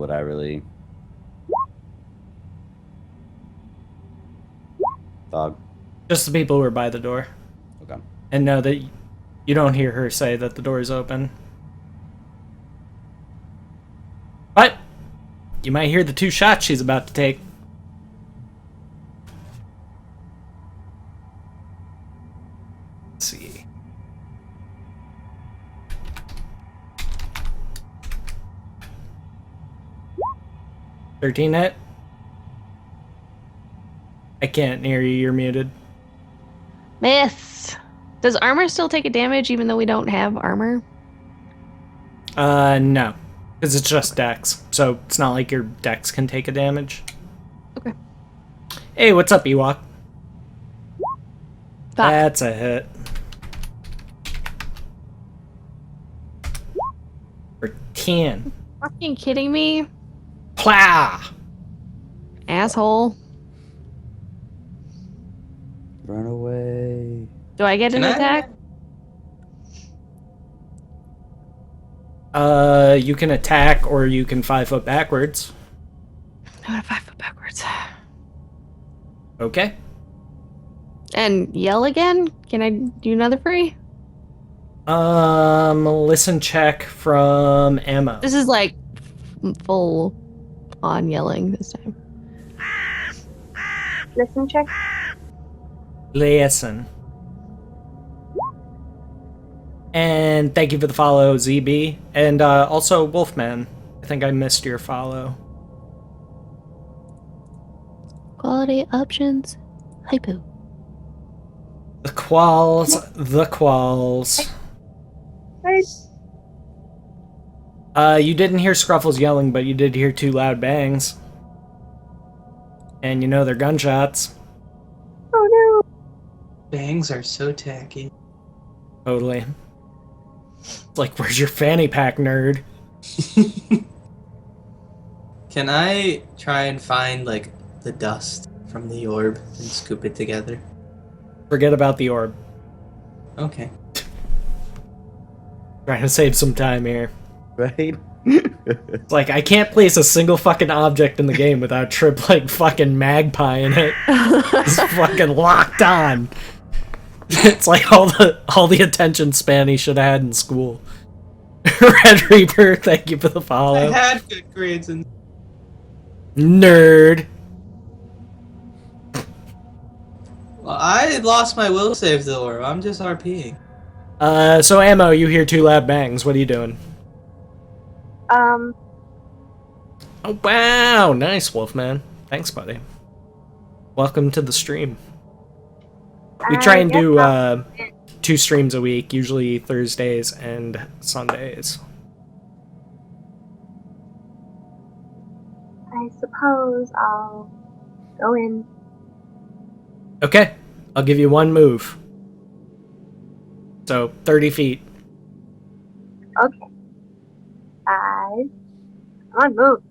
Would I really? Dog. Just the people who are by the door. Okay. And know that you don't hear her say that the door is open. But you might hear the 2 shots she's about to take. Let's see. $13 hit. I can't hear you. You're muted. Miss. Does armor still take a damage even though we don't have armor? No. Because it's just dex. So it's not like your dex can take a damage. Okay. Hey, what's up, Ewok? 5. That's a hit. For 10. Fucking kidding me? Plah! Asshole. Run away. Do I get an attack? You can attack or you can 5 foot backwards. I want to 5 foot backwards. Okay. And yell again? Can I do another free? Listen check from Emma. This is like full on yelling this time. Listen check. Listen. And thank you for the follow, ZB. And also, Wolfman. I think I missed your follow. Quality options. Hypo. The quals. The quals. You didn't hear Scruffles yelling, but you did hear 2 loud bangs. And you know they're gunshots. Oh Bangs are so tacky. Totally. It's like, where's your fanny pack, nerd? Can I try and find, like, the dust from the orb and scoop it together? Forget about the orb. Okay. Trying to save some time here. Right? It's like, I can't place a single fucking object in the game without Trip, like, fucking magpie in it. It's fucking locked on. It's like all the attention span he should have had in school. Red Reaper, thank you for the I follow. had good grades in... Nerd. Well, I lost my will save the orb. I'm just RPing. So Ammo, you hear 2 loud bangs. What are you doing? no. Oh, wow. Nice, Wolfman. Thanks, buddy. Welcome to the stream. We try and do 2 streams a week, usually Thursdays and Sundays. I suppose I'll go in. Okay, I'll give you 1 move. So, 30 feet. Okay. 5. Come on, move.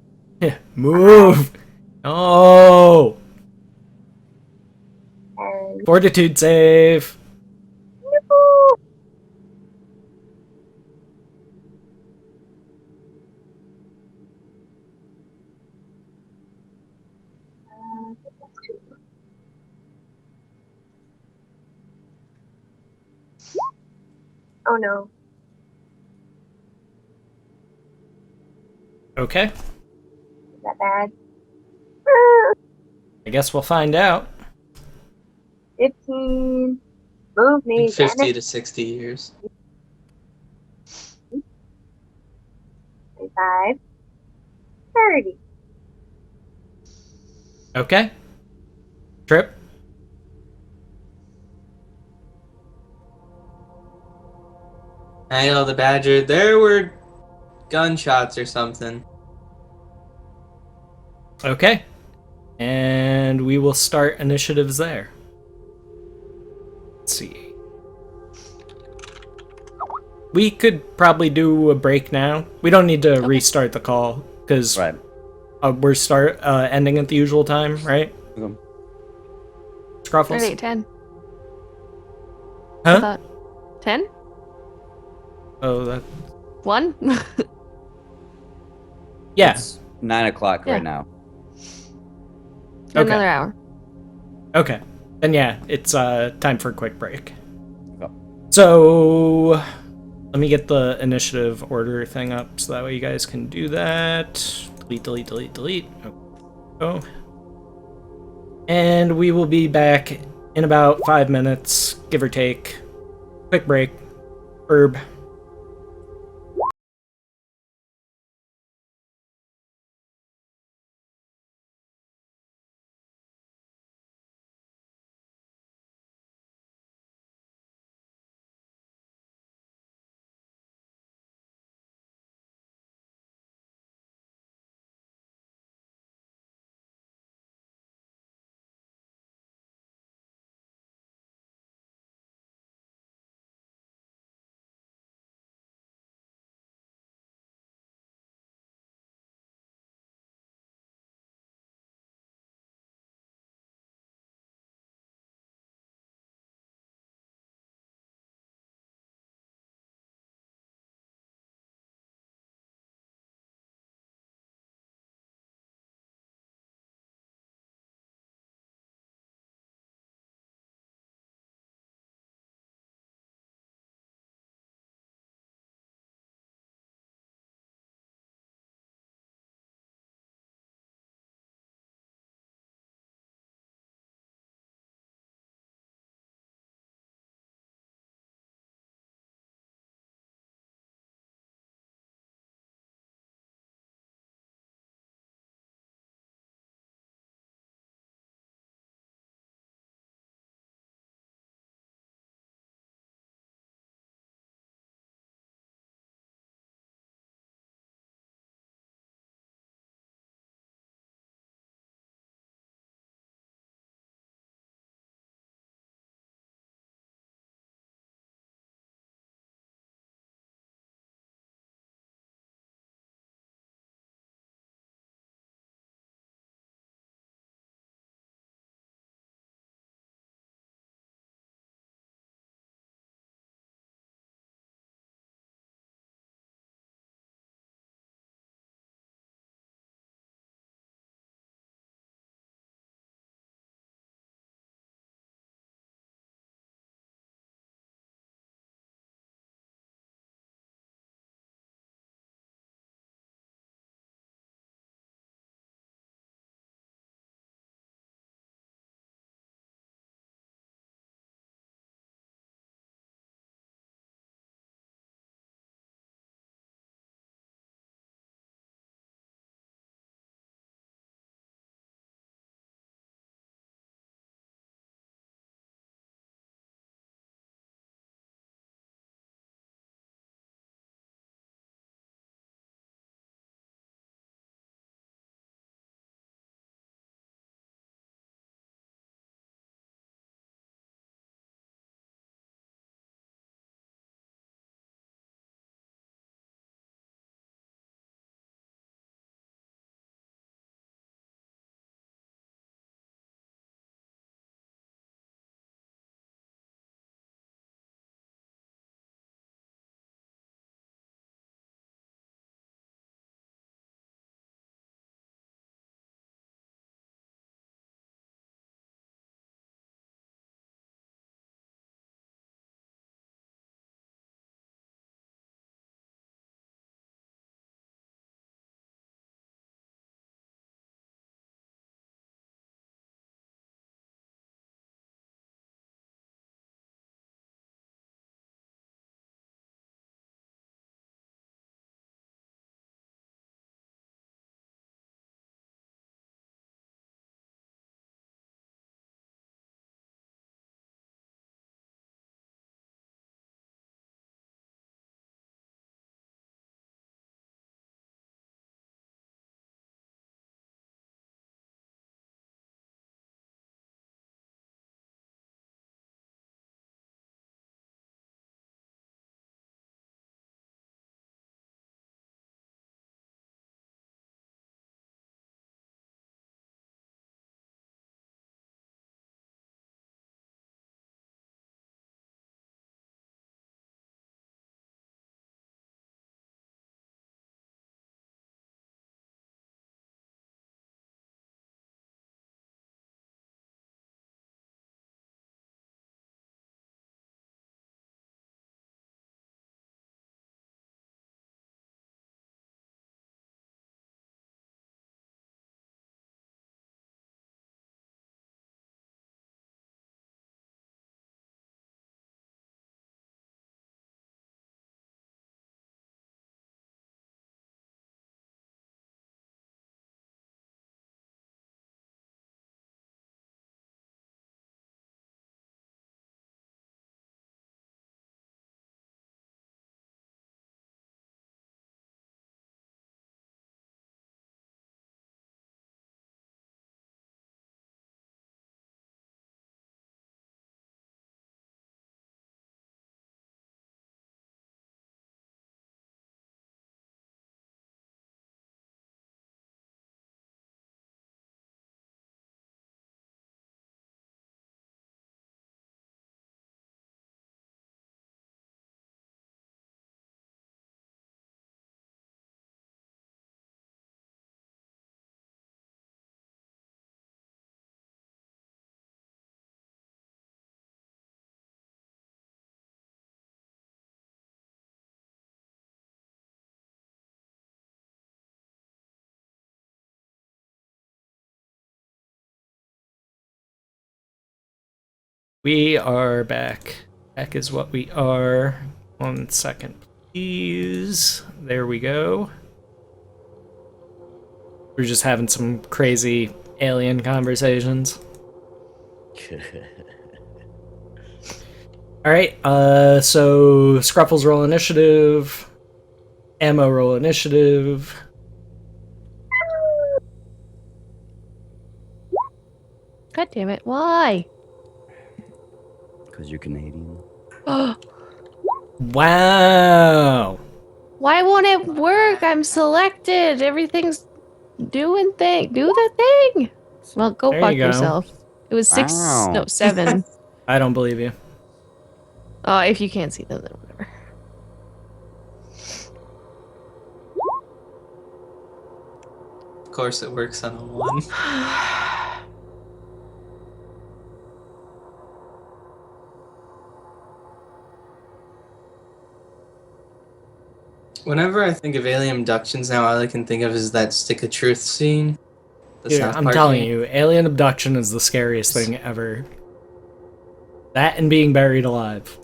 Move! Oh! And Fortitude save. no. That's 2. Oh no. Okay, Is that bad? Ah, I guess we'll find out. 15. Move me. In 50 damn to 60 years. it. 25. 30. Okay. Trip. I know the badger. There were gunshots or something. Okay. And we will start initiatives there. Let's see. We could probably do a break now. We don't need to restart the call because Right. we're ending at the usual time, right? Okay. Scruffles? Wait, 10. I Huh? thought 10? Oh, that. 1? Yeah. 9 o'clock Yeah. right now. In Okay. another hour. Okay. Then yeah, it's time for a quick break. Okay. So let me get the initiative order thing up so that way you guys can do that. Delete, delete, delete, delete. Oh. And we will be back in about 5 minutes, give or take. Quick break. Herb. We are back. Back is what we are. 1 second, please. There we go. We're just having some crazy alien conversations. Alright, so Scruffles roll initiative. Ammo roll initiative. God damn it! Why? Because you're Canadian. Wow. Why won't it work? I'm selected. Everything's doing thing. Do the thing. Well, go There fuck you go. yourself. It was 6, Wow. no, 7. I don't believe you. Oh, if you can't see them, then whatever. Of course, it works on a 1. Whenever I think of alien abductions now, all I can think of is that Stick of Truth scene. The Dude, South I'm Park telling game. you, alien abduction is the scariest thing ever. That and being buried alive.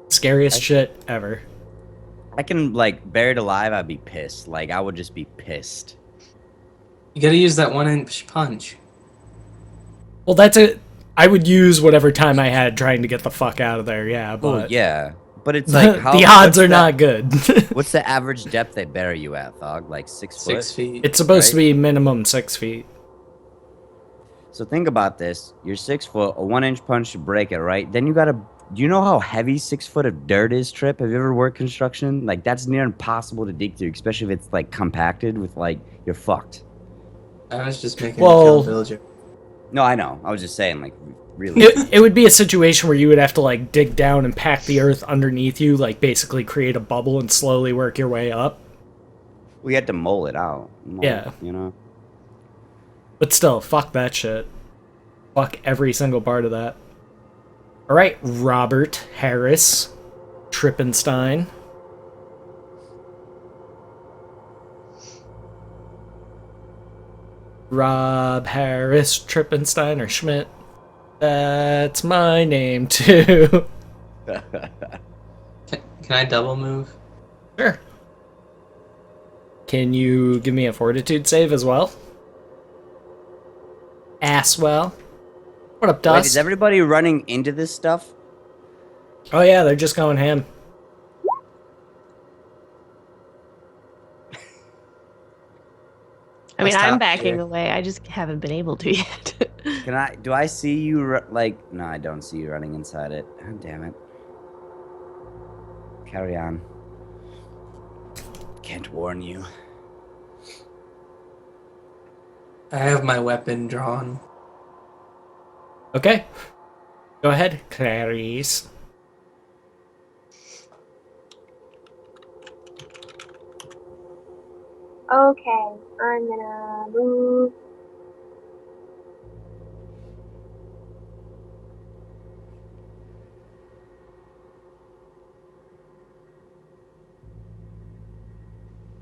Scariest shit ever. I can, like, buried alive, I'd be pissed. Like, I would just be pissed. You gotta use that 1-inch punch. Well, that's it. I would use whatever time I had trying to get the fuck out of there, yeah, Oh, but... yeah. But it's like, how... the odds what's are the- not good. What's the average depth they bury you at, Thog? Like 6 foot? 6 feet. It's supposed to Right? be minimum 6 feet. So think about this. You're 6 foot, a 1-inch punch to break it, right? Then you gotta... Do you know how heavy 6 foot of dirt is, Trip? Have you ever worked construction? Like, that's near impossible to dig through, especially if it's, like, compacted with, like, you're fucked. I was just making Well- a Kill Bill joke. No, I know. I was just saying, like, really. It would be a situation where you would have to, like, dig down and pack the earth underneath you, like, basically create a bubble and slowly work your way up. We had to mold it out. Yeah. You know? But still, fuck that shit. Fuck every single part of that. Alright, Robert Harris. Trippenstein. Rob Harris Trippenstein or Schmidt. That's my name too. Can I double move? Sure. Can you give me a fortitude save as well? Asswell. What up, Wait, Dust? is everybody running into this stuff? Oh yeah, they're just going ham. I mean, That's I'm top backing tier. away. I just haven't been able to yet. Do I see you, like... No, I don't see you running inside it. Oh, damn it. Carry on. Can't warn you. I have my weapon drawn. Okay. Go ahead, Clarice. Okay, I'm gonna move.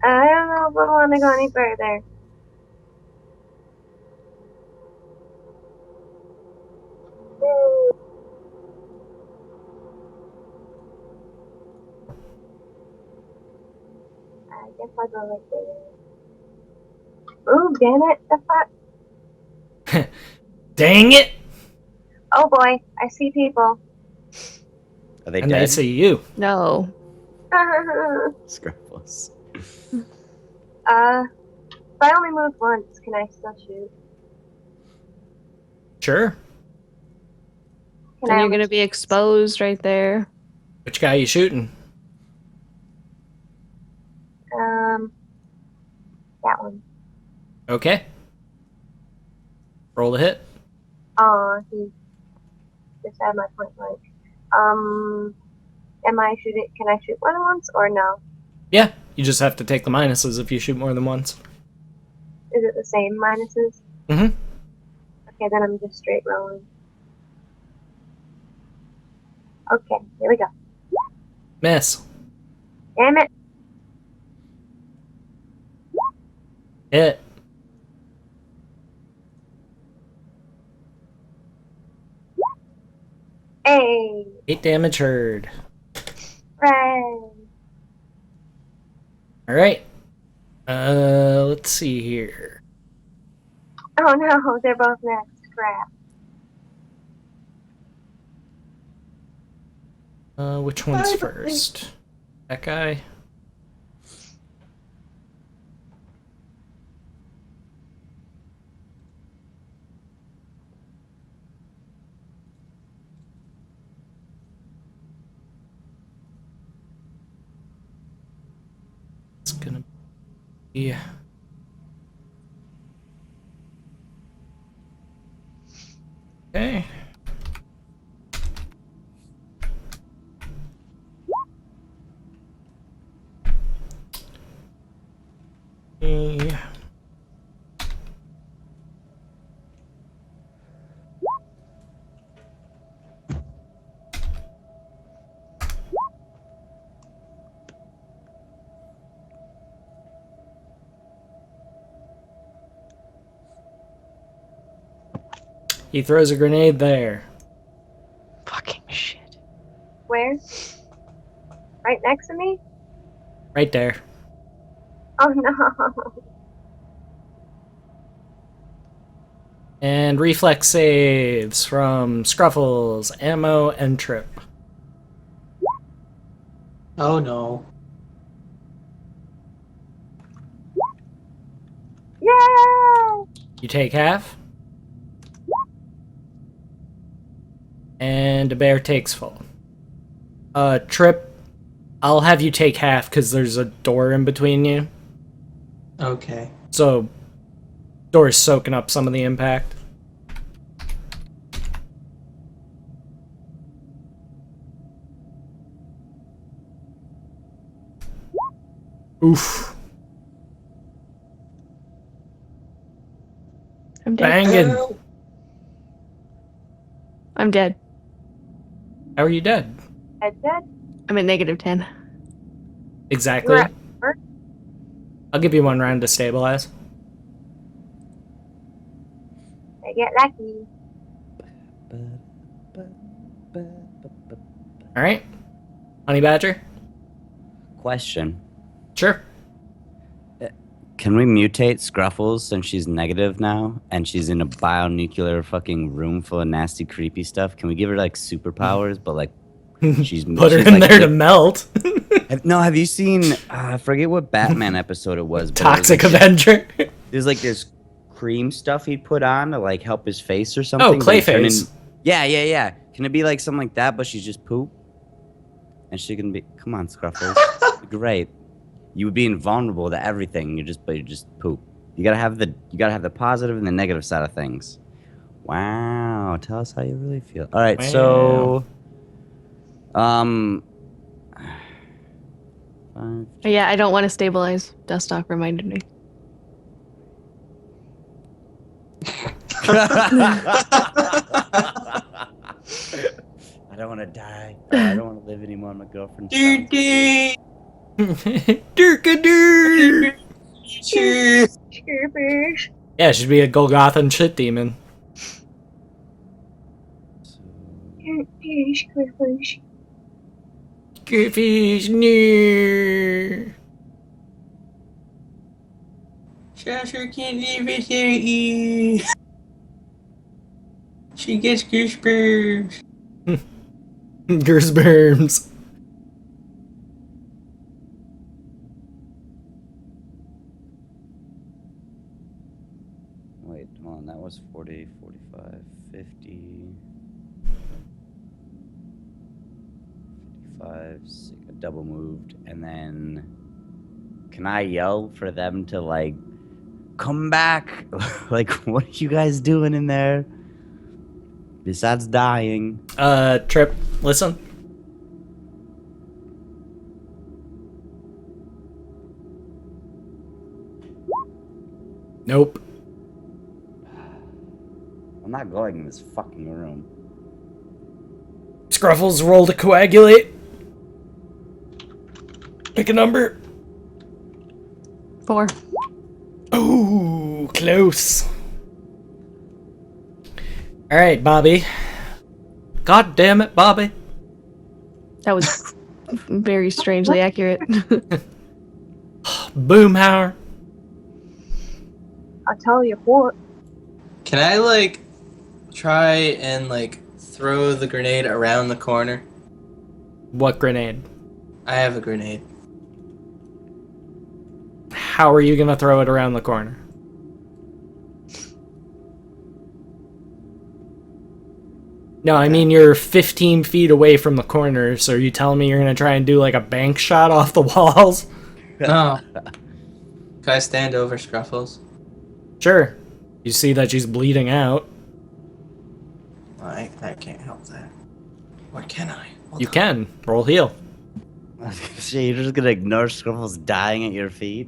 I don't know if I want to go any further. I guess I'll go like this. Oh, damn it. The fuck? Dang it! Oh boy, I see people. Are they And they dead? see you. No. Scruffles. If I only move once, can I still shoot? Sure. Can Then I you're only gonna be exposed right there. Which guy you shooting? that one. Okay. Roll the hit. Oh, he just had my point blank. Am I shooting? Can I shoot more than once or no? Yeah, you just have to take the minuses if you shoot more than once. Is it the same minuses? Mm-hmm. Okay, then I'm just straight rolling. Okay, here we go. Miss. Damn it! Hit. 8 damage heard. Right. Alright. Let's see here. Oh no, they're both next. Crap. Which one's Bye-bye. first? That guy? It's gonna be... Okay. Yeah. He throws a grenade there. Fucking shit. Where? Right next to me? Right there. Oh no. And reflex saves from Scruffles, Ammo, and Trip. Oh no. Yay! You take half. And the bear takes full. Trip, I'll have you take half because there's a door in between you. Okay. So, door's soaking up some of the impact. Oof. I'm dead. Banging. I'm dead. How are you dead? Head dead? I'm at -10. Exactly. You're at first? I'll give you 1 round to stabilize. I get lucky. Alright. Honey Badger? Question. Sure. Can we mutate Scruffles since she's negative now and she's in a bionuclear fucking room full of nasty, creepy stuff? Can we give her like superpowers, but like she's Put her she's, in like, there to melt. No, have you seen? I forget what Batman episode it was. But Toxic it was, like, Avenger. there's like this cream stuff he'd put on to like help his face or something. Oh, but he'd turn Clayface. Yeah. Can it be like something like that, but she's just poop? And she can be. Come on, Scruffles. Great. You would be invulnerable to everything. You're just poop. You gotta have the positive and the negative side of things. Wow. Tell us how you really feel. All right. Wow. So, Yeah, I don't want to stabilize. Dust off reminded me. I don't want to die. I don't want to live anymore. My girlfriend's Dirty. Durkadur! Cheers. Scoopers. Yeah, she'd be a Golgothan shit demon. Scoopers. Goofy's near. Cheshire can't live without you. She gets goosebumps. Gersberms. Wait, hold on. That was 40, 45, 50, 55, double moved. And then can I yell for them to like come back? Like, what are you guys doing in there? Besides dying. Trip, listen. Nope. I'm not going in this fucking room. Scruffles, roll to coagulate. Pick a number. 4. Ooh, close. Alright, Bobby. God damn it, Bobby. That was very strangely accurate. Boomhauer. I'll tell you what. Can I like try and like throw the grenade around the corner? What grenade? I have a grenade. How are you gonna throw it around the corner? No, I mean you're 15 feet away from the corner, so are you telling me you're gonna try and do like a bank shot off the walls? No. Can I stand over Scruffles? Sure. You see that she's bleeding out. I can't help that. Or can I? Hold You on. can. Roll heal. You're just gonna ignore Scruffles dying at your feet?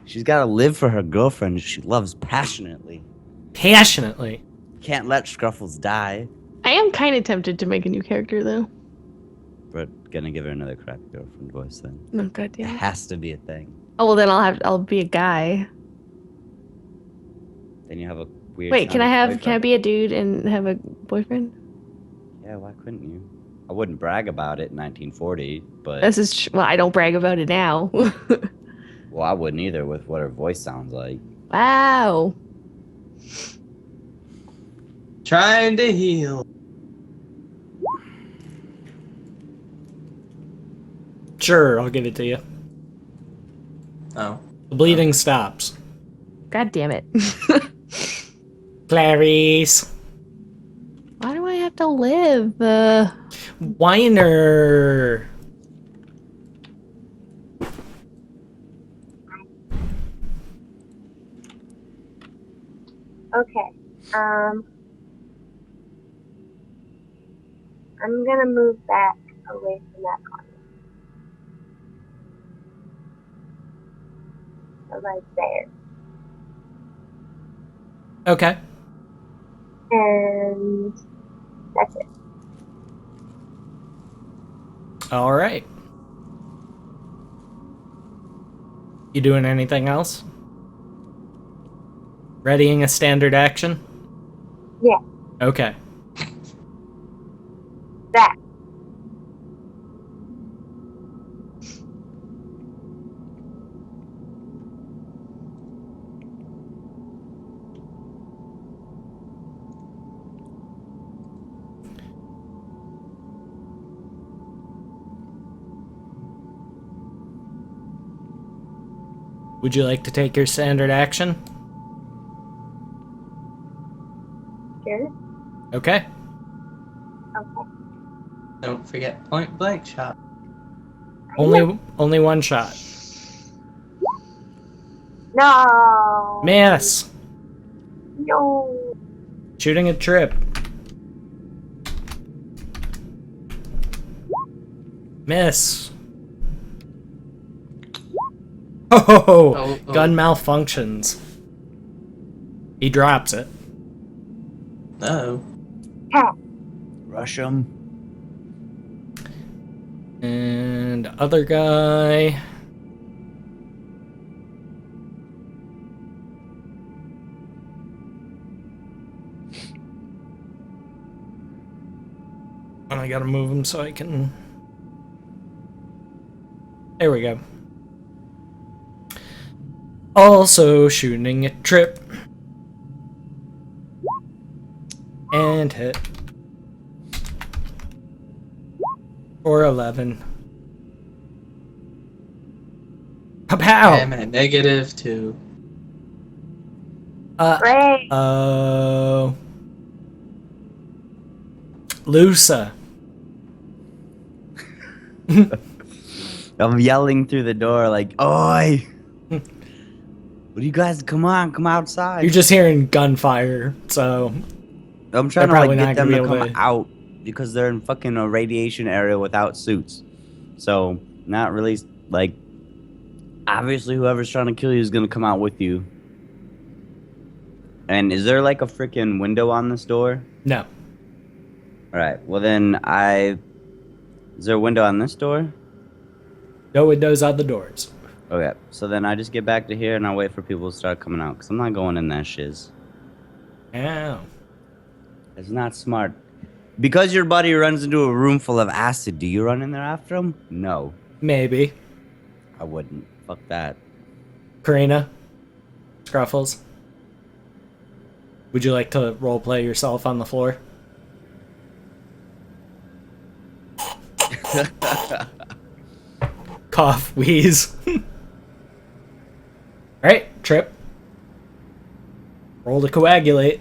She's gotta live for her girlfriend she loves passionately. Passionately. Can't let Scruffles die. I am kind of tempted to make a new character though. But gonna give her another crappy girlfriend voice then. Oh It goddamn. has to be a thing. Oh well, then I'll be a guy. Then you have a weird. Wait, can I sounding can I boyfriend. be a dude and have a boyfriend? Yeah, why couldn't you? I wouldn't brag about it in 1940, but This is well, I don't brag about it now. well, I wouldn't either with what her voice sounds like. Wow. Trying to heal. Sure, I'll give it to you. Oh. The bleeding stops. God damn it. Clarice. Why do I have to live? Whiner. Okay. I'm gonna move back away from that corner. So like there. Okay. And that's it. All right. You doing anything else? Readying a standard action? Yeah, Okay. that. Would you like to take your standard action? Sure. Okay. Okay. Don't forget point blank shot. Only one shot. No. Miss. No. Shooting a trip. Miss. Oh, Oh. gun malfunctions. He drops it. Oh. Ha. Rush him. And other guy. And I gotta move him so I can. There we go. Also shooting a trip. And hit. For 11. Pow! I'm at -2. Great. Oh. Lusa. I'm yelling through the door like, "Oi! What do you guys? Come on, come outside!" You're just hearing gunfire, so I'm trying to They're like probably not get them gonna to be come able to- out because they're in fucking a radiation area without suits. So not really like. Obviously, whoever's trying to kill you is gonna come out with you. And is there like a freaking window on this door? no. All right. Well then, is there a window on this door? No windows on the doors. Okay. So then I just get back to here and I wait for people to start coming out because I'm not going in that shiz. Ow. It's not smart. Because your buddy runs into a room full of acid, do you run in there after him? No, Maybe. I wouldn't. Fuck that. Karina? Scruffles? Would you like to roleplay yourself on the floor? Cough, wheeze. Alright, Trip. Roll to coagulate.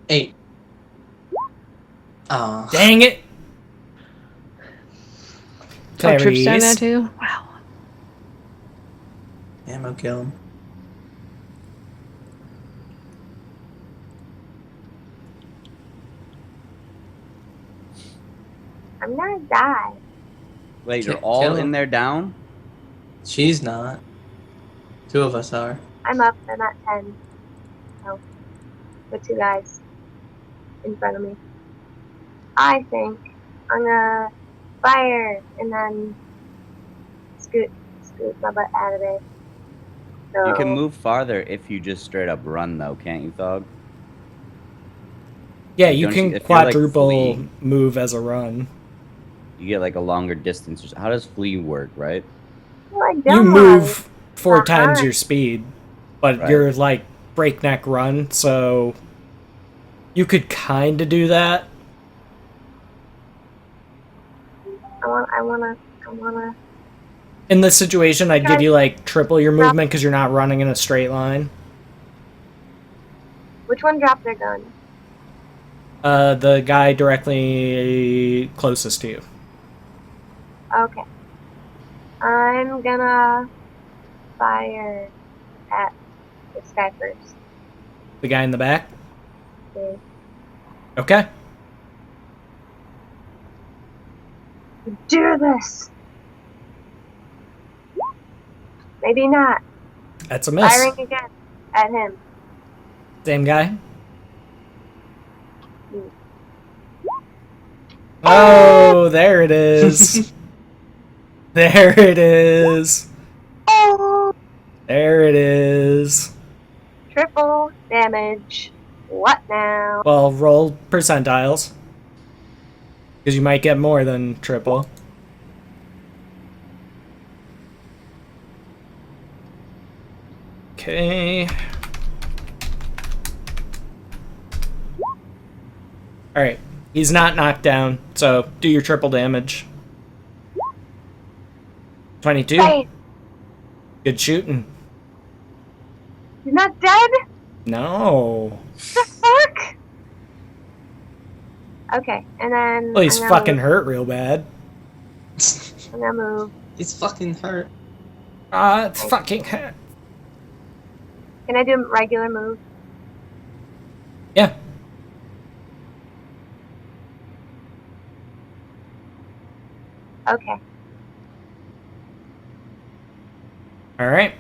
Eight. Oh. Dang it! Oh, Trip's down now Clarice. too? Wow. Ammo kill him. I'm gonna die. Wait, you're Kill all him. in there down? She's not. Two of us are. I'm up. I'm at 10. Oh. With two guys in front of me. I think I'm gonna fire and then scoot my butt out of it. So, You can move farther if you just straight up run, though, can't you, Thog? Yeah, Like, you don't can if you're, like, quadruple fleeing, move as a run. you get like a longer distance. How does flee work, right? well, I You don't move 4 Uh-huh. times your speed, but Right. you're like breakneck run, so you could kind of do that. I wanna. In this situation, I'd give you like triple your movement because you're not running in a straight line. Which one dropped their gun? The guy directly closest to you. Okay. I'm gonna fire at this guy first. The guy in the back? Okay. Okay. Do this! Maybe not. That's a miss. Firing again at him. Same guy? Mm. Oh, there it is. There it is. Oh! There it is. Triple damage. What now? Well, roll percentiles. Because you might get more than triple. Okay. Alright. He's not knocked down, so do your triple damage. 22. Hey, Good shooting. he's not dead? No. The fuck? Okay, and then Well, he's I'm gonna fucking move. hurt real bad. I'm gonna move. He's fucking hurt. It's fucking hurt. Can I do a regular move? Yeah. Okay. Alright.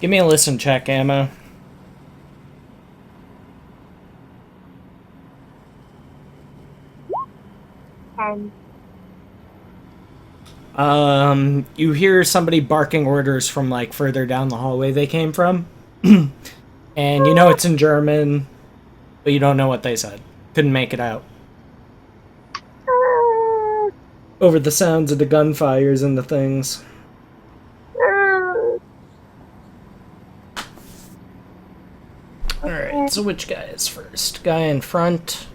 Give me a listen check, Ammo. And You hear somebody barking orders from like further down the hallway they came from. And you know it's in German, but you don't know what they said. Couldn't make it out. Over the sounds of the gunfires and the things. Alright, so which guy is first? Guy in front.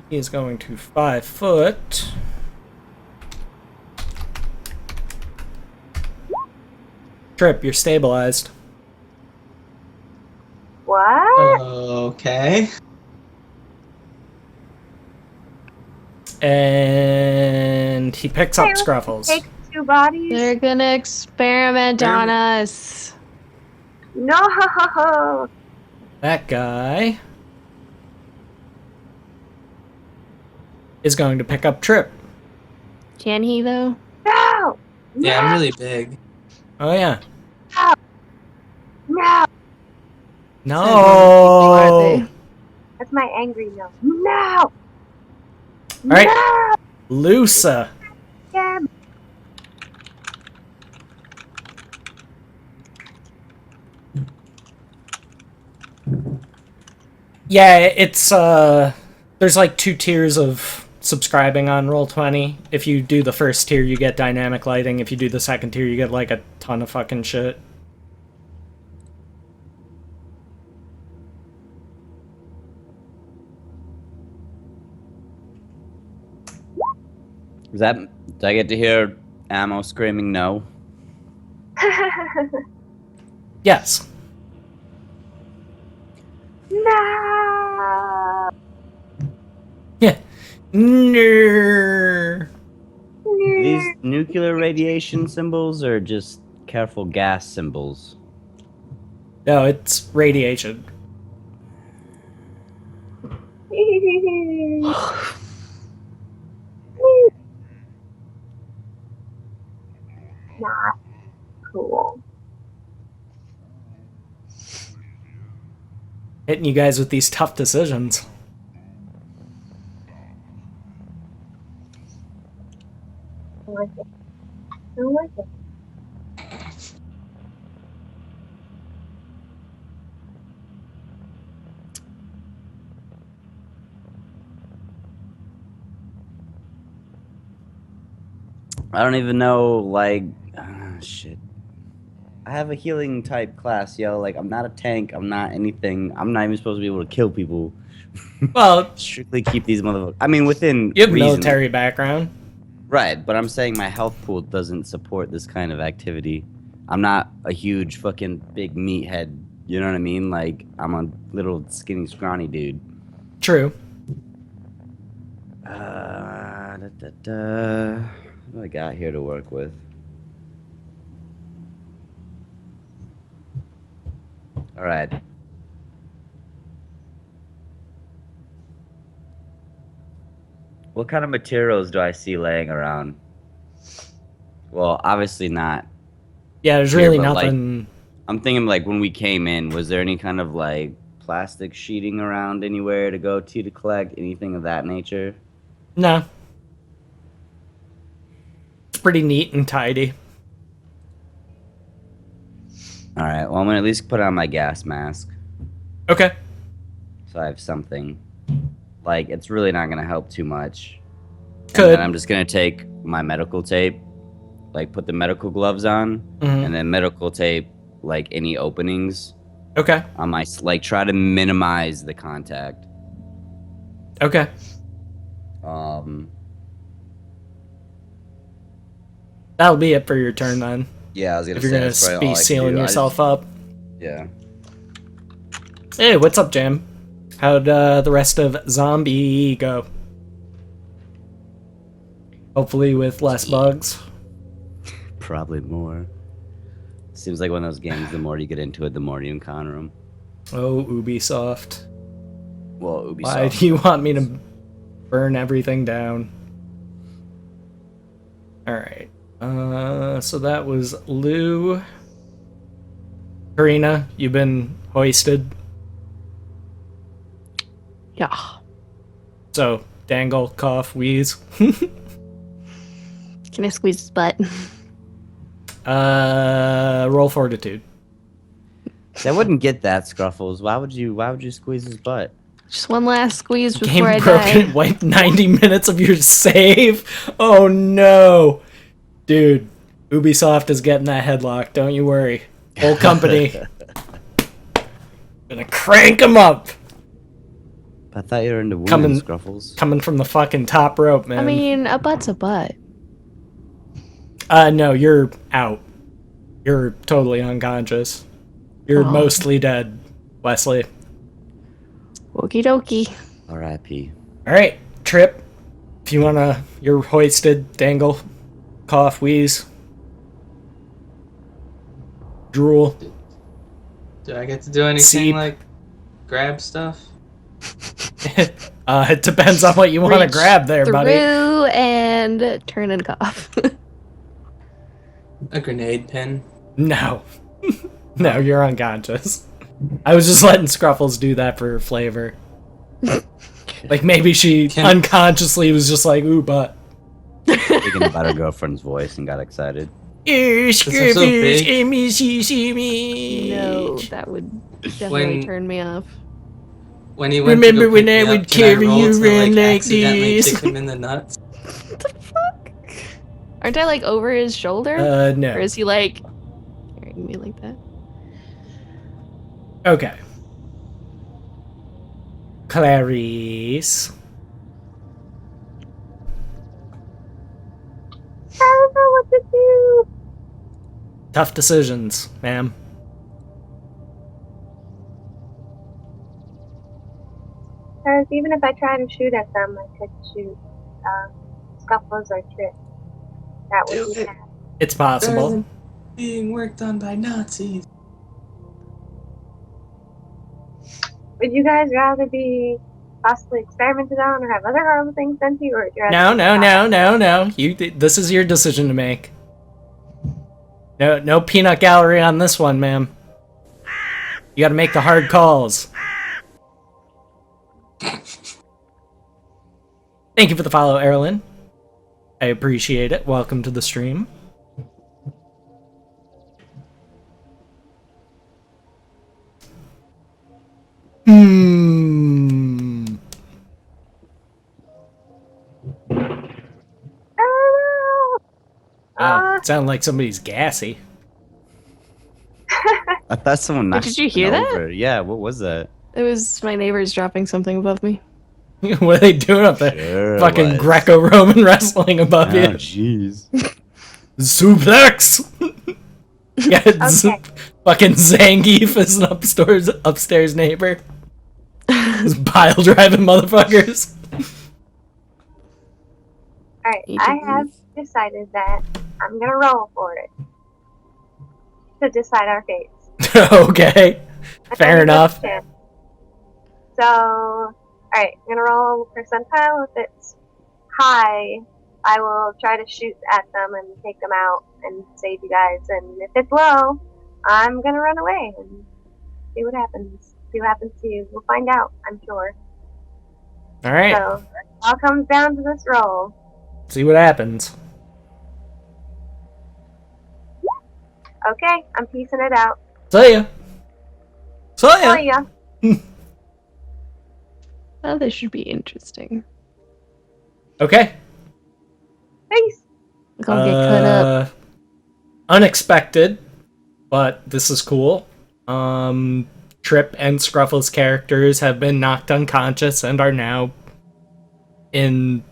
He is going to 5 foot. Trip, you're stabilized. what? Okay. And he picks up Hey, Scruffles. Take two bodies? They're gonna experiment on us. No! That guy is going to pick up Trip. Can he though? No! Yeah, I'm really big. Oh yeah. No! No. That's my angry no. No! Alright. No! Lusa. Yeah. Yeah, it's there's like 2 tiers of subscribing on Roll20. If you do the first tier, you get dynamic lighting. If you do the second tier, you get like a ton of fucking shit. Did I get to hear Ammo screaming no? Yes. No! Yeah. Nerd. These nuclear radiation symbols or just careful gas symbols? No, it's radiation. Not cool. Hitting you guys with these tough decisions. I like it. I like it. I don't even know, like, shit. I have a healing type class, yo. Like, I'm not a tank. I'm not anything. I'm not even supposed to be able to kill people. Well, Strictly keep these motherfuckers. I mean, within you have reason. military background. Right, but I'm saying my health pool doesn't support this kind of activity. I'm not a huge fucking big meathead. You know what I mean? Like, I'm a little skinny, scrawny dude. True. What do I got here to work with? All right. What kind of materials do I see laying around? Well, obviously not. Yeah, there's Here, really but, like, nothing. I'm thinking, like, when we came in, was there any kind of, like, plastic sheeting around anywhere to go to collect? Anything of that nature? No. It's pretty neat and tidy. All right, well, I'm going to at least put on my gas mask. Okay. So I have something. Like, it's really not going to help too much. And Could. then I'm just going to take my medical tape, like, put the medical gloves on, Mhm. and then medical tape, like, any openings Okay. on my, like, try to minimize the contact. Okay. That'll be it for your turn then. Yeah, I was gonna If you're say gonna that's probably be all I can sealing do. yourself up. Yeah. Hey, what's up, Jam? How'd the rest of Zombie go? Hopefully with less bugs. Probably more. Seems like one of those games, the more you get into it, the more you encounter them. Oh, Ubisoft. Well, Ubisoft. Why do you want me to burn everything down? Alright. So that was Lou. Karina, you've been hoisted. Yeah. So, dangle, cough, wheeze. Can I squeeze his butt? Roll fortitude. I wouldn't get that, Scruffles. Why would you squeeze his butt? Just one last squeeze Game before I broken. die. Wipe 90 minutes of your save. Oh no. Dude, Ubisoft is getting that headlock. Don't you worry. Whole company. Gonna crank them up. I thought you were into women, Coming- Scruffles. Coming from the fucking top rope, man. I mean, a butt's a butt. No, you're out. You're totally unconscious. You're Oh. mostly dead, Wesley. Okie dokie. R.I.P. Alright, Trip. If you wanna, you're hoisted, dangle, cough, wheeze, drool. Do I get to do anything Seep. like grab stuff? It depends on what you want to Reach grab there, buddy. Through and turn and cough. A grenade pin? No. No, you're unconscious. I was just letting Scruffles do that for flavor. Like maybe she unconsciously was just like, ooh, butt. Thinking about her girlfriend's voice and got excited. Scruffles, so big. me. No, that would definitely turn me off. When he went Remember to go when pick I me would up, can I carry roll you to, around like accidentally this? kick him in the nuts? What the fuck? Aren't I like over his shoulder? Or No. is he like carrying me like that? Okay. Clarice. I don't know what to do. Tough decisions, ma'am. Because even if I try to shoot at them, I could shoot Scuffles or Trip. That would be bad. It's possible. They're being worked on by Nazis. Would you guys rather be possibly experimented on or have other horrible things done to you? Or would you rather No. This is your decision to make. No peanut gallery on this one, ma'am. You gotta make the hard calls. Thank you for the follow, Erlyn. I appreciate it. Welcome to the stream. Wow, sound like somebody's gassy. I thought someone knocked Did you hear something that? over. Yeah, what was that? It was my neighbors dropping something above me. What are they doing up there? Sure it Fucking was. Greco-Roman wrestling above Oh, you. jeez. Suplex! Yeah, Okay. fucking Zangief is an upstairs neighbor. Just pile driving motherfuckers. Alright, You I can have leave. decided that I'm gonna roll for it. To decide our fates. Okay, I fair only get a enough. chance. So, alright, I'm gonna roll percentile. If it's high, I will try to shoot at them and take them out and save you guys. And if it's low, I'm gonna run away and see what happens. See what happens to you. We'll find out, I'm sure. Alright, So, it all comes down to this roll. see what happens. Okay, I'm piecing it out. See ya. Oh yeah. Oh, this should be interesting. Okay. Peace. I'm gonna get cut up. Unexpected, but this is cool. Trip and Scruffle's characters have been knocked unconscious and are now in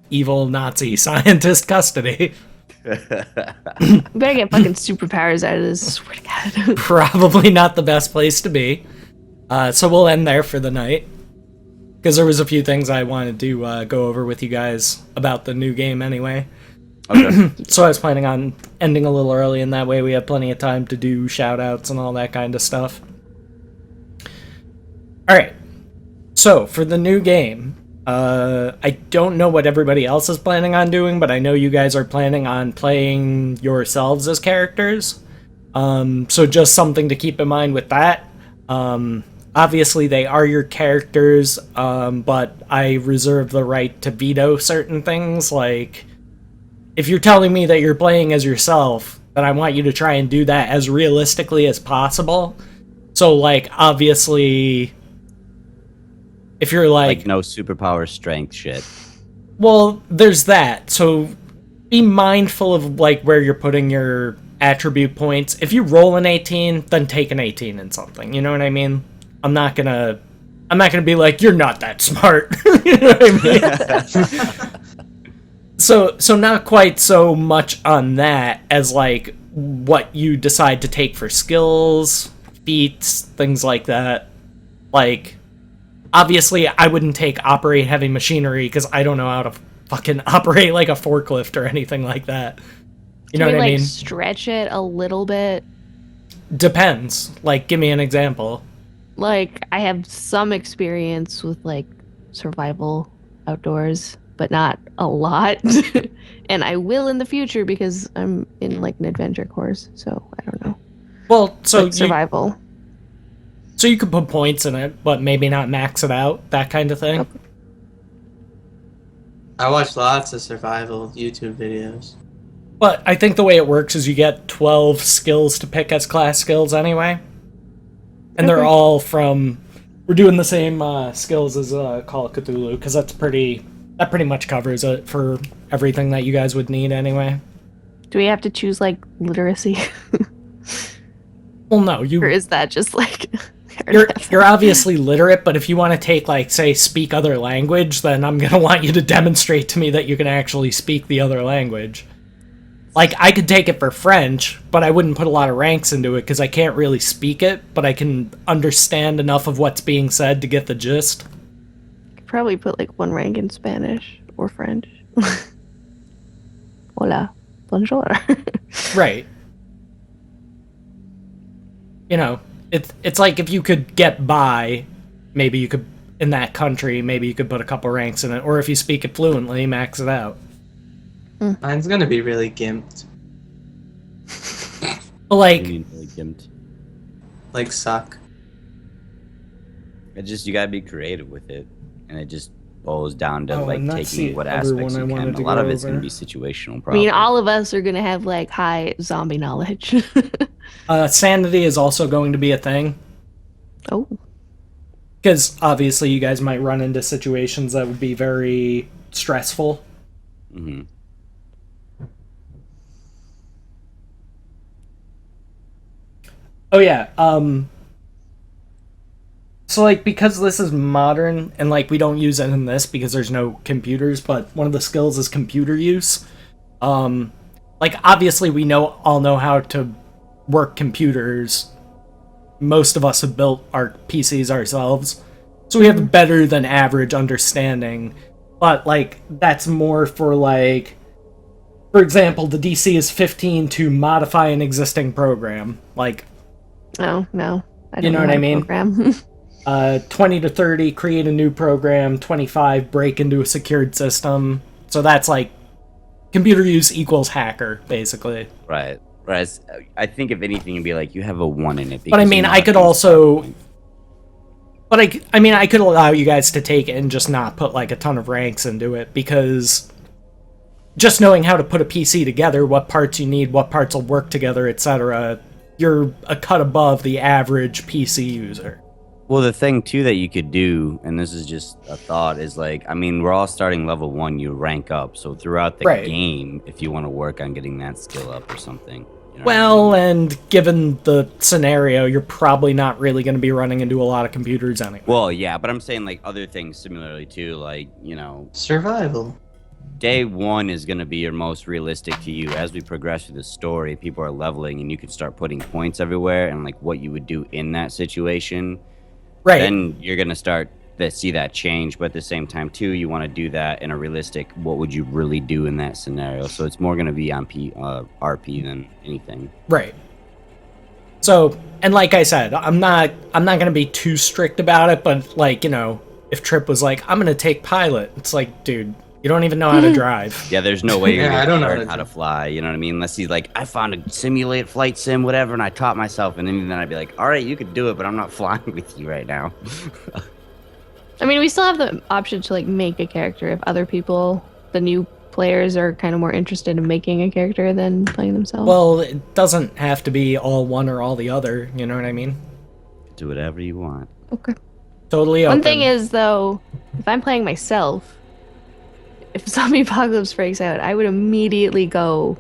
evil Nazi scientist custody. We better get fucking superpowers out of this. I swear to God. Probably not the best place to be. So we'll end there for the night. Because there was a few things I wanted to go over with you guys about the new game anyway. Okay. So I was planning on ending a little early, and that way we have plenty of time to do shout-outs and all that kind of stuff. Alright. So, for the new game, I don't know what everybody else is planning on doing, but I know you guys are planning on playing yourselves as characters. So just something to keep in mind with that. Obviously, they are your characters, but I reserve the right to veto certain things. Like, if you're telling me that you're playing as yourself, then I want you to try and do that as realistically as possible. So, like, obviously, if you're Like no superpower strength shit. well, there's that. So be mindful of like where you're putting your attribute points. If you roll an 18, then take an 18 in something. You know what I mean? I'm not gonna be like, you're not that smart. You know what I mean? So not quite so much on that as like what you decide to take for skills, feats, things like that. Like, obviously, I wouldn't take operate heavy machinery because I don't know how to fucking operate like a forklift or anything like that. You know Can we, what I like, mean? stretch it a little bit? Depends. Like, give me an example. Like, I have some experience with, like, survival outdoors, but not a lot. And I will in the future because I'm in, like, an adventure course, so I don't know. Well, so Like, survival. So you could put points in it, but maybe not max it out, that kind of thing. Okay. I watch lots of survival YouTube videos. But I think the way it works is you get 12 skills to pick as class skills anyway. And they're Okay. all from... We're doing the same skills as Call of Cthulhu, because that pretty much covers it for everything that you guys would need anyway. Do we have to choose like literacy, Well, no, or you is that just like you're obviously literate, but if you want to take, like, say, speak other language, then I'm gonna want you to demonstrate to me that you can actually speak the other language. Like, I could take it for French, but I wouldn't put a lot of ranks into it because I can't really speak it, but I can understand enough of what's being said to get the gist. could probably put like 1 rank in Spanish or French. Hola, bonjour. Right. You know, it's like if you could get by, maybe you could, in that country, maybe you could put a couple ranks in it, or if you speak it fluently, max it out. Mine's gonna be really gimped. But, like, You mean really gimped. Like suck. It just, you gotta be creative with it, and it just boils down to Oh, like and that's taking the what other aspects one I you wanted can. to A lot go of it's gonna over. be situational. I Probably. mean, all of us are gonna have like high zombie knowledge. Sanity is also going to be a thing. Oh, Because obviously you guys might run into situations that would be very stressful. Hmm. Oh yeah, so, like, because this is modern, and, like, we don't use it in this because there's no computers, but one of the skills is computer use. Like, obviously we all know how to work computers. Most of us have built our PCs ourselves. So we have better than average understanding. But, like, that's more for, like... For example, the DC is 15 to modify an existing program. Like, no. I don't You know what how I to mean? Program. 20 to 30, create a new program. 25, break into a secured system. So that's, like, computer use equals hacker, basically. Right. Whereas I think if anything, it'd be like you have a 1 in it. But I because mean, you know I how could things also... start. But I mean, I could allow you guys to take it and just not put, like, a ton of ranks into it, because just knowing how to put a PC together, what parts you need, what parts will work together, etc., you're a cut above the average PC user. Well, the thing too that you could do, and this is just a thought, is like, I mean, we're all starting level 1. You rank up, so throughout the Right. game, if you want to work on getting that skill up or something. You know what I Well, mean? and given the scenario, you're probably not really going to be running into a lot of computers anyway. Well, yeah, but I'm saying like other things similarly too, like, you know, Survival. day 1 is going to be your most realistic to you. As we progress through the story, people are leveling, and you can start putting points everywhere, and like what you would do in that situation. Right. Then you're gonna start to see that change, but at the same time too, you want to do that in a realistic. What would you really do in that scenario? So it's more gonna be on RP than anything. Right. So, and like I said, I'm not gonna be too strict about it, but, like, you know, if Trip was like, I'm gonna take pilot, it's like, dude, you don't even know how to drive. Yeah, there's no way you're Yeah, I gonna don't know learn how how to to fly. You know what I mean? Unless he's like, I found a simulate flight sim, whatever, and I taught myself, and then I'd be like, all right, you could do it, but I'm not flying with you right now. I mean, we still have the option to like make a character if other people, the new players, are kind of more interested in making a character than playing themselves. Well, it doesn't have to be all one or all the other, you know what I mean? Do whatever you want. okay. Totally open. One thing is though, if I'm playing myself, if zombie apocalypse breaks out, I would immediately go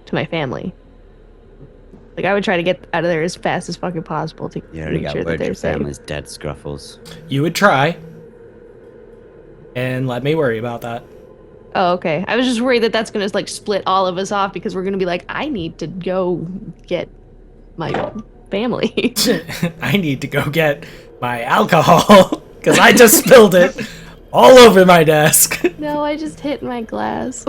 to my family. Like, I would try to get out of there as fast as fucking possible to You already make got sure that word they're your safe. family's dead, Scruffles. You would try. And let me worry about that. Oh, okay. I was just worried that that's gonna like split all of us off because we're gonna be like, I need to go get my family. I need to go get my alcohol because I just spilled it All over my desk. No, I just hit my glass.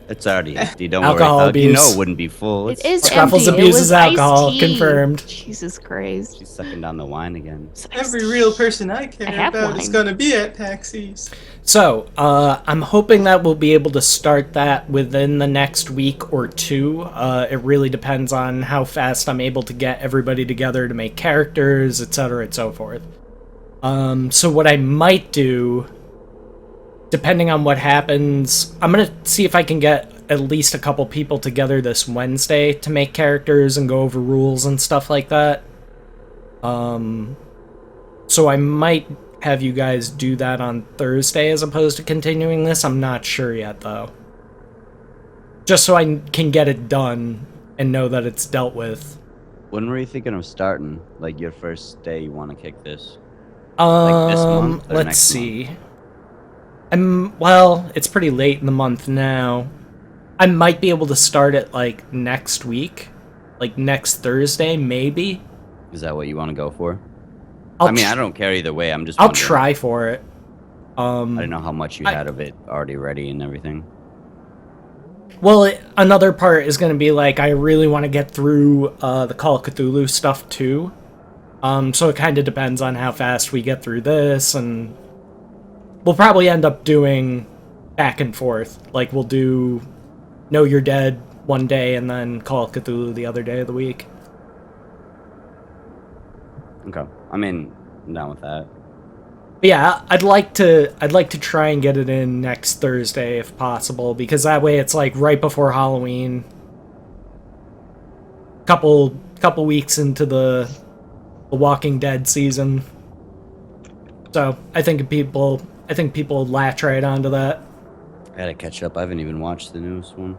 It's already empty. Don't Alcohol worry, Thug. You know abuse. it wouldn't be full. It is Scruffles empty. abuses it was alcohol, iced tea. confirmed. Jesus Christ. She's sucking down the wine again. It's iced Every tea. real person I care I have about is wine. gonna be at PAX East. So, I'm hoping that we'll be able to start that within the next week or two. It really depends on how fast I'm able to get everybody together to make characters, etc., and so forth. So what I might do, depending on what happens, I'm gonna see if I can get at least a couple people together this Wednesday to make characters and go over rules and stuff like that. So I might have you guys do that on Thursday as opposed to continuing this. I'm not sure yet, though. Just so I can get it done and know that it's dealt with. When were you thinking of starting? Like your first day you want to kick this? Like this month or Let's next see. Well, it's pretty late in the month now. I might be able to start it like next week, like next Thursday, maybe. Is that what you want to go for? I'll I mean, tr- I don't care either way. I'm just. I'll wondering. try for it. I don't know how much you had of it already ready and everything. Well, another part is going to be like I really want to get through the Call of Cthulhu stuff too. So it kind of depends on how fast we get through this, and we'll probably end up doing back and forth. Like we'll do Know You're Dead one day and then Call of Cthulhu the other day of the week. Okay. I mean, I'm down with that. But yeah, I'd like to try and get it in next Thursday if possible, because that way it's like right before Halloween. Couple weeks into the Walking Dead season. So I think people latch right onto that. I gotta catch up. I haven't even watched the newest one.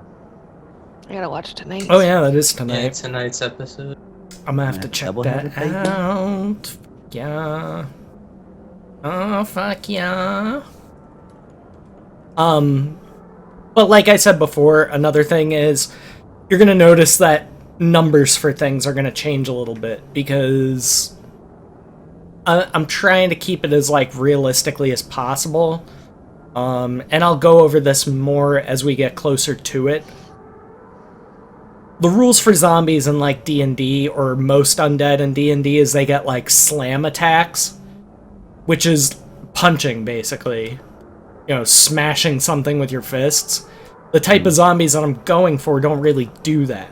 I gotta watch tonight. Oh yeah, that is Yeah, tonight. tonight's episode. I'm gonna have to Yeah, check double-headed that baby. out. Yeah. Oh fuck yeah. But like I said before, another thing is you're gonna notice that numbers for things are gonna change a little bit because I'm trying to keep it as like realistically as possible. And I'll go over this more as we get closer to it. The rules for zombies in like D&D or most undead in D&D is they get like slam attacks, which is punching basically. You know, smashing something with your fists. The type of zombies that I'm going for don't really do that.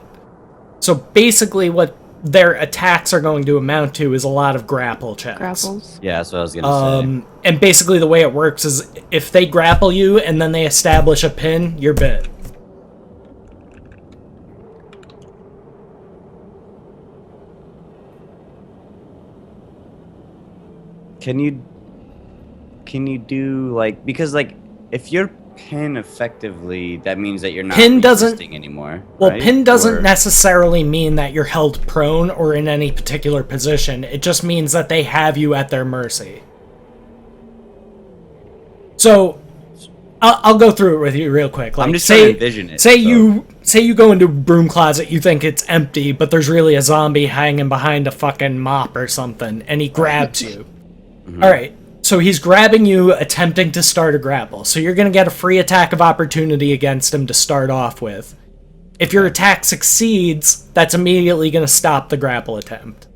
So basically what their attacks are going to amount to is a lot of grapple checks. Grapples. Yeah, that's what I was gonna say. And basically the way it works is if they grapple you and then they establish a pin, you're bit. Can you do like, because like if you're pin effectively, that means that you're not Pin doesn't- resisting anymore. Well, right? pin doesn't Or- necessarily mean that you're held prone or in any particular position. It just means that they have you at their mercy. So, I'll go through it with you real quick. Like, I'm just trying to envision it. Say so- you go into a broom closet, you think it's empty, but there's really a zombie hanging behind a fucking mop or something, and he grabs you. Mhm. All right. So he's grabbing you, attempting to start a grapple. So you're going to get a free attack of opportunity against him to start off with. If your attack succeeds, that's immediately going to stop the grapple attempt.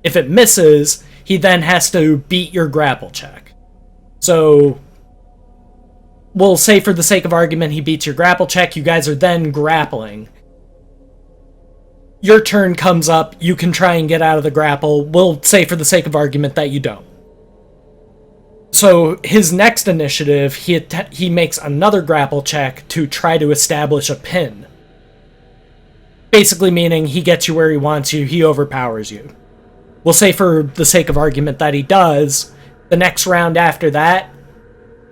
If it misses, he then has to beat your grapple check. So we'll say for the sake of argument he beats your grapple check, you guys are then grappling. Your turn comes up, you can try and get out of the grapple. We'll say for the sake of argument that you don't. So his next initiative, he makes another grapple check to try to establish a pin. Basically meaning he gets you where he wants you, he overpowers you. We'll say for the sake of argument that he does. The next round after that,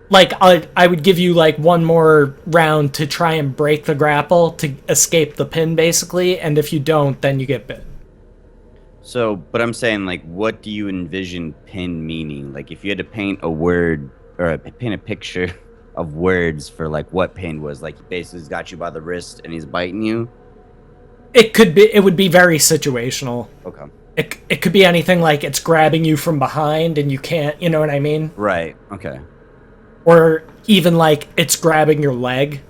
like I would give you like one more round to try and break the grapple to escape the pin basically, and if you don't, then you get bit. So, but I'm saying, like, what do you envision pin meaning? Like, if you had to paint a word or paint a picture of words for like what pin was, like, he basically got you by the wrist and he's biting you. It would be very situational. Okay. It could be anything like it's grabbing you from behind and you can't, you know what I mean? Right. Okay. Or even, like, it's grabbing your leg.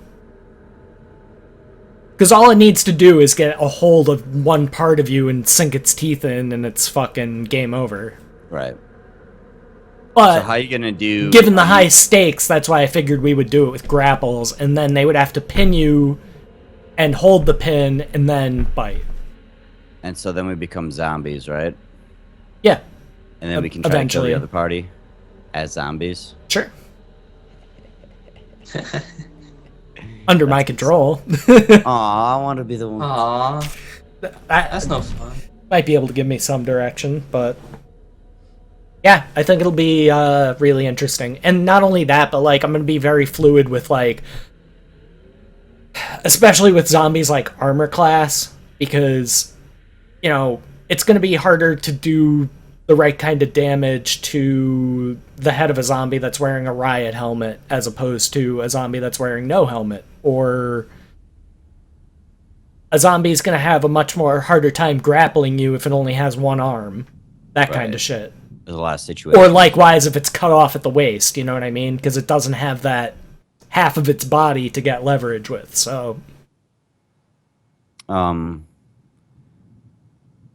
Because all it needs to do is get a hold of one part of you and sink its teeth in, and it's fucking game over. Right. But So how you gonna do? given the high stakes, that's why I figured we would do it with grapples, and then they would have to pin you and hold the pin and then bite. And so then we become zombies, right? Yeah, And then we can try to kill eventually. the other party as zombies. sure. Under my control. Aw, I want to be the one. Aw, That that's no fun. might be able to give me some direction, but yeah, I think it'll be really interesting. And not only that, but like I'm gonna be very fluid with like, especially with zombies like armor class, because you know it's gonna be harder to do the right kind of damage to the head of a zombie that's wearing a riot helmet as opposed to a zombie that's wearing no helmet, or a zombie is going to have a much more harder time grappling you if it only has one arm. That kind Right. of shit. There's a lot of situations. Or likewise if it's cut off at the waist, you know what I mean? Because it doesn't have that half of its body to get leverage with, so...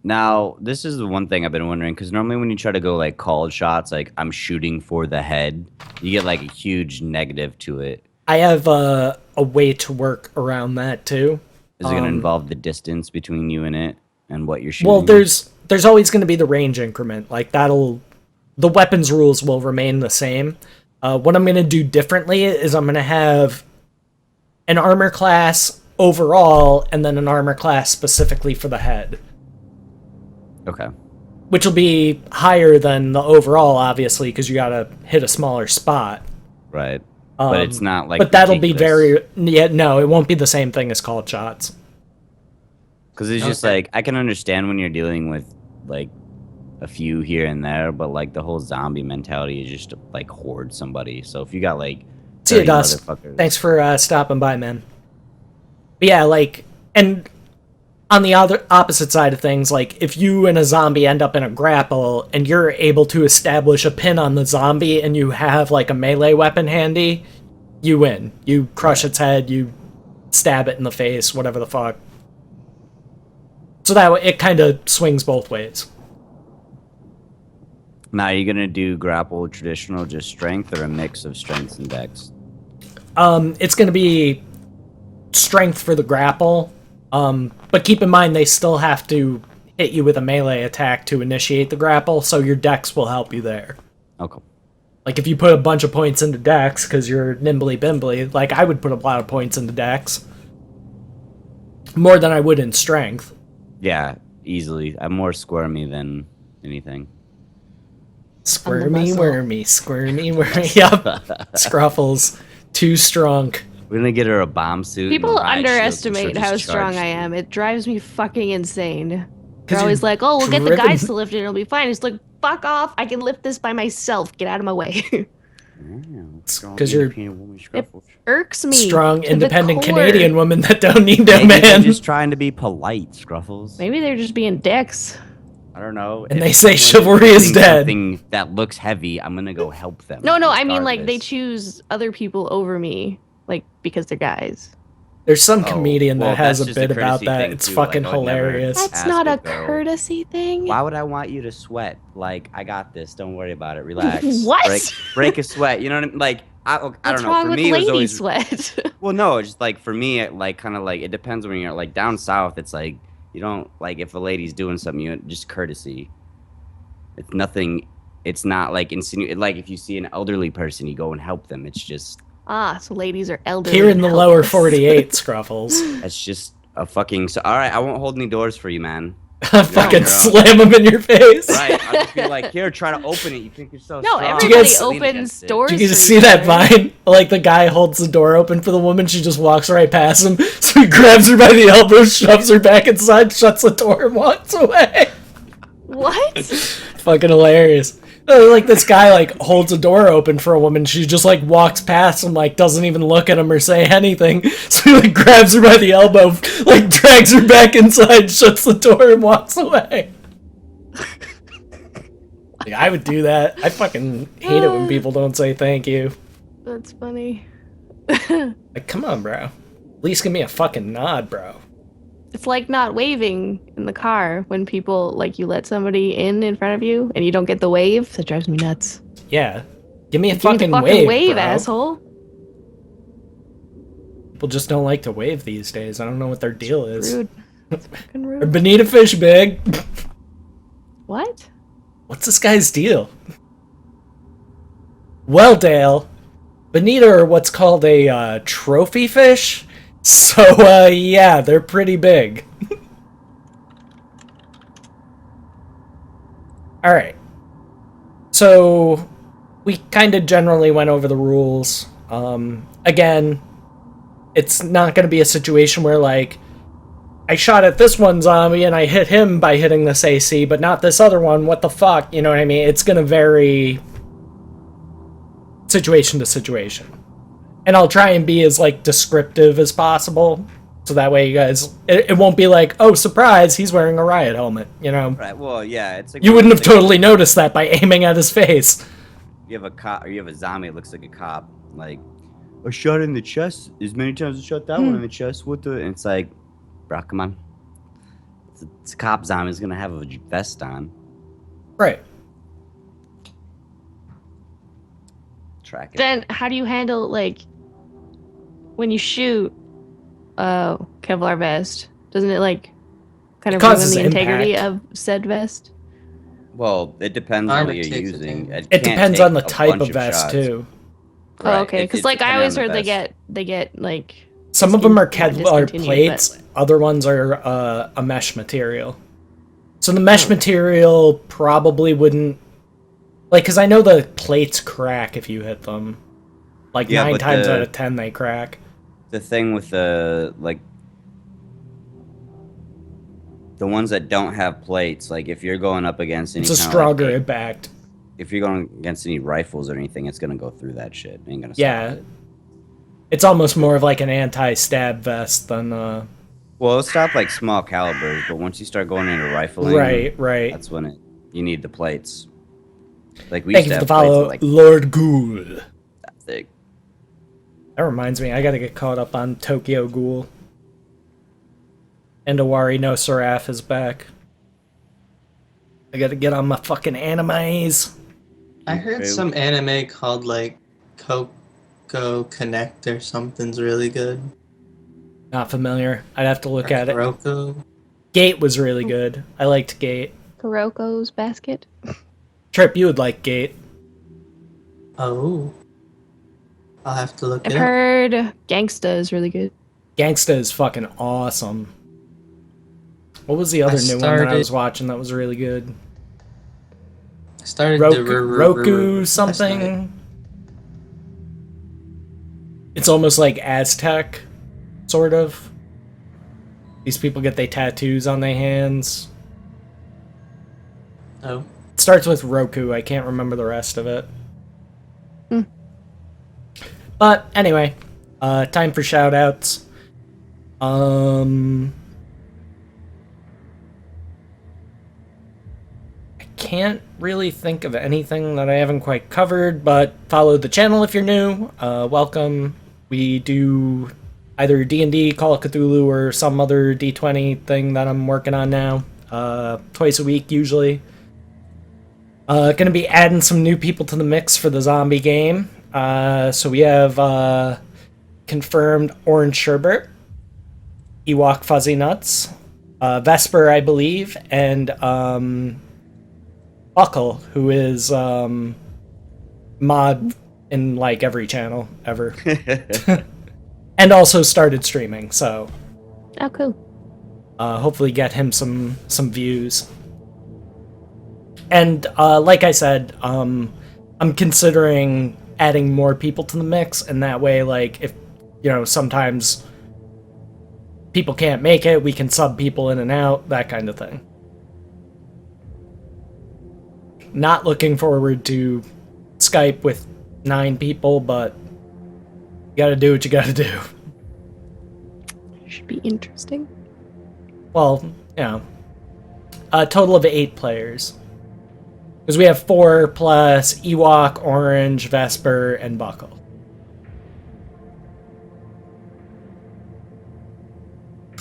Now, this is the one thing I've been wondering, because normally when you try to go like called shots, like I'm shooting for the head, you get like a huge negative to it. I have a way to work around that, too. Is it going to involve the distance between you and it and what you're shooting? Well, there's always going to be the range increment. Like, the weapons rules will remain the same. What I'm going to do differently is I'm going to have an armor class overall, and then an armor class specifically for the head. Okay. Which will be higher than the overall, obviously, because you gotta hit a smaller spot. Right. But it's not like. But that'll be ridiculous. very... Yeah, no, it won't be the same thing as called shots. Because it's just Okay. like, I can understand when you're dealing with like a few here and there, but like the whole zombie mentality is just to like hoard somebody. So if you got like. See you, 30 Dust. motherfuckers- Thanks for stopping by, man. But yeah, like... And on the other opposite side of things, like, if you and a zombie end up in a grapple, and you're able to establish a pin on the zombie, and you have, like, a melee weapon handy, you win. You crush its head, you stab it in the face, whatever the fuck. So that way, it kind of swings both ways. Now, are you going to do grapple traditional, just strength, or a mix of strengths and dex? It's going to be strength for the grapple, but keep in mind they still have to hit you with a melee attack to initiate the grapple, so your dex will help you there. Okay. Like, if you put a bunch of points into dex, because you're nimbly bimbly, like, I would put a lot of points into dex. More than I would in strength. Yeah, easily. I'm more squirmy than anything. Squirmy, muscle. wormy, squirmy, wormy. Yup. Scruffles. Too strong. We're gonna get her a bomb suit. People and riot shields, and underestimate she'll how just strong charge I through. am. It drives me fucking insane. 'Cause They're always you're like, "Oh, we'll get the driven. guys to lift it. It'll be fine." It's like, fuck off! I can lift this by myself. Get out of my way. Because you're It irks me. strong, to the independent core. Canadian women that don't need no Maybe they're man. just trying to be polite, Scruffles. Maybe they're just being dicks. I don't know. And If they say someone chivalry is doing dead. Something that looks heavy, I'm gonna go help them. No, I mean like they regardless. choose other people over me, like because they're guys. There's some Oh, comedian well, that has that's a just a bit about courtesy that. thing, It's too, like, fucking I would never- hilarious. That's Ask not a a girl. courtesy thing. Why would I want you to sweat? Like, I got this. Don't worry about it. Relax. What? Break a sweat. You know what I mean? Like, I don't What's know. wrong For with me, it was lady always sweat? well, no. Just like for me, it like kind of like it depends when you're like down south. It's like you don't like if a lady's doing something, you just courtesy. It's nothing. It's not like like if you see an elderly person, you go and help them. It's just So ladies are elderly. Here in the and lower helpless. 48, Scruffles. it's just a fucking. So all right, I won't hold any doors for you, man. Fucking girl. slam them in your face. Right? I'll just be like, here, try to open it. You think you're so No, strong. everybody guys- Lean opens against it. doors. Did you just for see each that other. vine? Like the guy holds the door open for the woman, she just walks right past him, so he grabs her by the elbow, shoves her back inside, shuts the door, and walks away. What? Fucking hilarious. Like this guy like holds a door open for a woman, she just like walks past him, like doesn't even look at him or say anything. So he like grabs her by the elbow, like drags her back inside, shuts the door, and walks away. Like, I would do that. I fucking hate it when people don't say thank you. That's funny. Like, come on, bro. At least give me a fucking nod, bro. It's like not waving in the car when people, like, you let somebody in front of you and you don't get the wave. That drives me nuts. Yeah. Give me a Give me the fucking fucking wave, bro. asshole. People just don't like to wave these days. I don't know what their deal is. Rude. It's fucking Or rude. Bonita Fish Big. What? What's this guy's deal? Well, Dale, Bonita are what's called a trophy fish. So, yeah, they're pretty big. Alright. So, we kind of generally went over the rules. Again, it's not going to be a situation where, like, I shot at this one zombie and I hit him by hitting this AC, but not this other one. What the fuck? You know what I mean? It's going to vary situation to situation. And I'll try and be as, like, descriptive as possible. So that way you guys... It won't be like, oh, surprise, he's wearing a riot helmet, you know? Right. Well, yeah. It's like You wouldn't have totally noticed that by aiming at his face. You have a cop, or you have a zombie that looks like a cop. Like, I shot in the chest as many times as I shot that one in the chest. What the? And it's like, bro, come on. It's a cop zombie. He's gonna have a vest on. Right. Track it. Then how do you handle, like, when you shoot Kevlar vest? Doesn't it, like, kind of ruin causes the integrity impact. of said vest? Well, it depends on Armor what you're takes a using. hit. It can't depends take on the a type bunch of vest, shots. too. Oh, Right, okay. it- Because, it's like, I depending always on heard the they get, like... Some of them are discontinued, not Kevlar discontinued, plates, other ones are a mesh material. So the mesh material probably wouldn't... Like, because I know the plates crack if you hit them. Like, Yeah, 9 but times the- out of 10 they crack. The thing with the ones that don't have plates, like if you're going up against any It's a kinda, stronger like, impact. if you're going against any rifles or anything, it's gonna go through that shit. It ain't gonna stop Yeah. it. It's almost more of like an anti-stab vest than... Well, it'll stop like small calibers, but once you start going into rifling, Right. that's when you need the plates. Like we Thank used you to for the have plates follow, that, like Lord Ghoul. that thick. That reminds me, I gotta get caught up on Tokyo Ghoul. And Awari no Seraph is back. I gotta get on my fucking animes. I heard Okay. some anime called like Coco Connect or something's really good. Not familiar. I'd have to look at it. Kuroko. Gate was really good. I liked Gate. Kuroko's basket? Trip, you would like Gate. Oh. I'll have to look I've it up. heard Gangsta is really good. Gangsta is fucking awesome. What was the other new one that I started- was watching that was really good? I started the Roku last night. something? It's almost like Aztec, sort of. These people get their tattoos on their hands. Oh. It starts with Roku. I can't remember the rest of it. Hmm. But anyway, time for shoutouts. I can't really think of anything that I haven't quite covered, but follow the channel if you're new. Welcome. We do either D&D, Call of Cthulhu, or some other D20 thing that I'm working on now. Twice a week, usually. Gonna be adding some new people to the mix for the zombie game. So we have confirmed Orange Sherbert, Ewok Fuzzy Nuts, Vesper, I believe, and Buckle, who is mod in like every channel ever. And also started streaming, so Oh, cool. hopefully get him some views. And like I said, I'm considering adding more people to the mix, and that way, like, if sometimes people can't make it, we can sub people in and out, that kind of thing. Not looking forward to Skype with 9 people, but you gotta do what you gotta do. Should be interesting. Well, a total of 8 players. Because we have 4 plus Ewok, Orange, Vesper, and Buckle.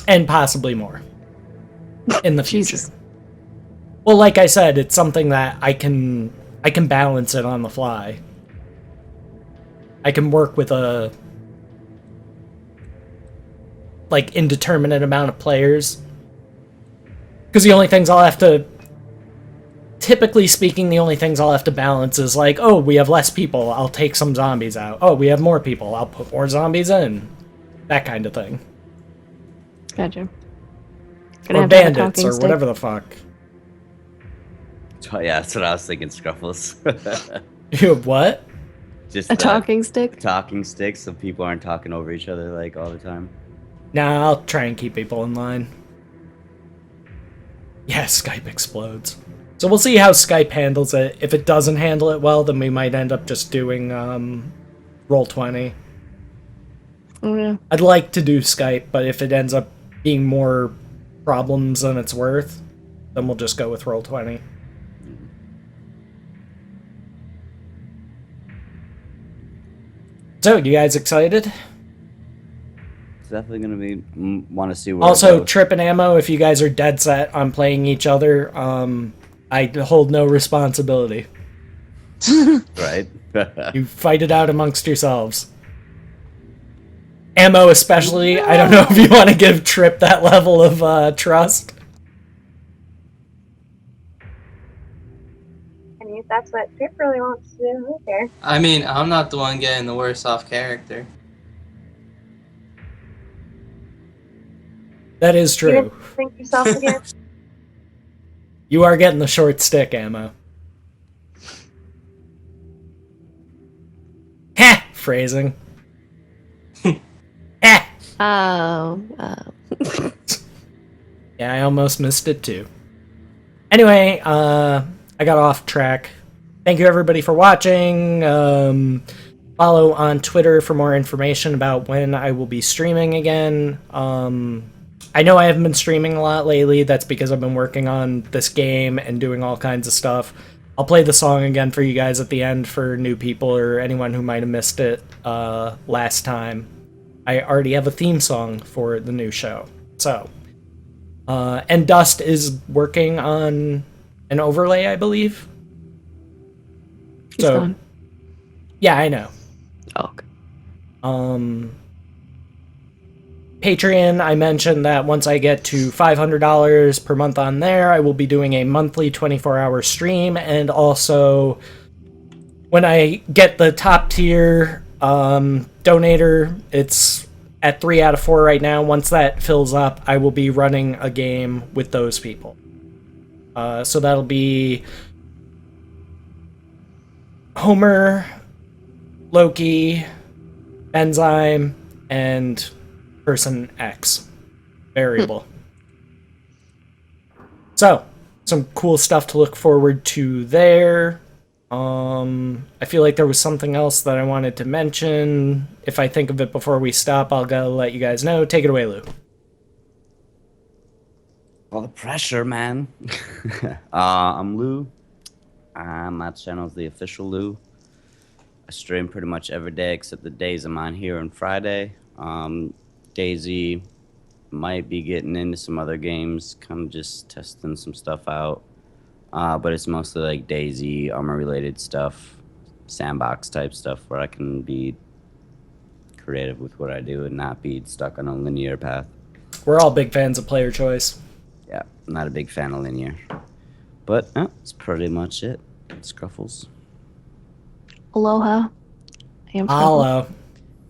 And possibly more in the future. Jesus. Well, like I said, it's something that I can balance it on the fly. I can work with a like indeterminate amount of players. Because the only things I'll have to, typically speaking, the only things I'll have to balance is like, oh, we have less people, I'll take some zombies out. Oh, we have more people, I'll put more zombies in. That kind of thing. Gotcha. Or bandits, or whatever the fuck. Oh, yeah, that's what I was thinking, Scruffles. You what? Just A talking stick? talking sticks so people aren't talking over each other like all the time. Nah, I'll try and keep people in line. Yeah, Skype explodes. So we'll see how Skype handles it. If it doesn't handle it well, then we might end up just doing Roll20. Oh, yeah. I'd like to do Skype, but if it ends up being more problems than it's worth, then we'll just go with Roll20. So, you guys excited? It's definitely gonna be want to see where. Also, it goes. Trip and Ammo, if you guys are dead set on playing each other, I hold no responsibility. Right? You fight it out amongst yourselves. Ammo especially, I don't know if you want to give Trip that level of trust. I mean, if that's what Trip really wants to do, okay. I mean, I'm not the one getting the worst off character. That is You true. didn't think yourself again? You are getting the short stick, Ammo. Ha! Phrasing. Ha! Oh. Yeah, I almost missed it too. Anyway, I got off track. Thank you everybody for watching. Follow on Twitter for more information about when I will be streaming again. I know I haven't been streaming a lot lately. That's because I've been working on this game and doing all kinds of stuff. I'll play the song again for you guys at the end for new people or anyone who might have missed it last time. I already have a theme song for the new show. So, and Dust is working on an overlay, I believe. He's gone. Yeah, I know. Oh, okay. Patreon, I mentioned that once I get to $500 per month on there, I will be doing a monthly 24-hour stream, and also when I get the top tier donator, it's at 3 out of 4 right now. Once that fills up, I will be running a game with those people. So that'll be Homer, Loki, Enzyme, and Person X variable. So, some cool stuff to look forward to there. I feel like there was something else that I wanted to mention. If I think of it before we stop, I'll go let you guys know. Take it away, Lou. All the pressure, man. I'm Lou. My channel's the official Lou. I stream pretty much every day except the days I'm on here on Friday. Daisy might be getting into some other games, kind of just testing some stuff out. But it's mostly like Daisy, armor-related stuff, sandbox type stuff where I can be creative with what I do and not be stuck on a linear path. We're all big fans of player choice. Yeah, I'm not a big fan of linear. But that's pretty much it. Scruffles. Aloha. I am Scruffles. Hello.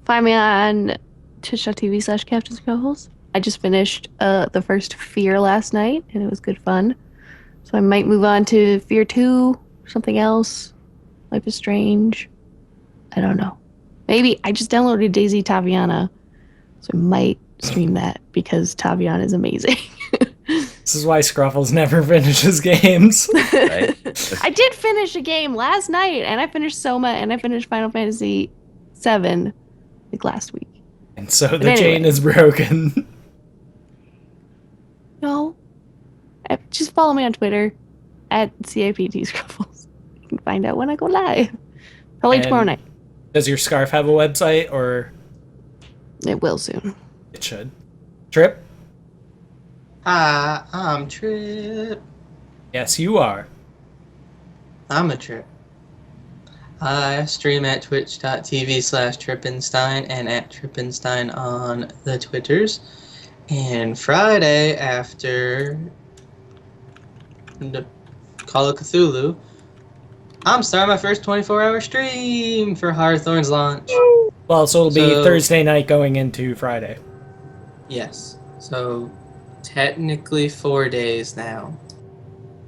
Find me on twitch.tv/CaptainScruffles. I just finished the first Fear last night, and it was good fun. So I might move on to Fear 2, something else. Life is Strange. I don't know. Maybe I just downloaded Daisy Taviana, so I might stream that because Taviana is amazing. This is why Scruffles never finishes games. Right? I did finish a game last night, and I finished Soma, and I finished Final Fantasy VII like last week. And so the anyway. chain is broken. No. Just follow me on Twitter at CAPTScruffles. You can find out when I go live. Probably And tomorrow night. Does your scarf have a website, or It will soon. it should? Trip? Hi, I'm Trip. Yes, you are. I'm a Trip. I stream at twitch.tv/Trippenstein and at Trippenstein on the Twitters. And Friday after the Call of Cthulhu, I'm starting my first 24-hour stream for Hawthorne's launch. Well, so it'll be So, Thursday night going into Friday. yes. So, technically 4 days now.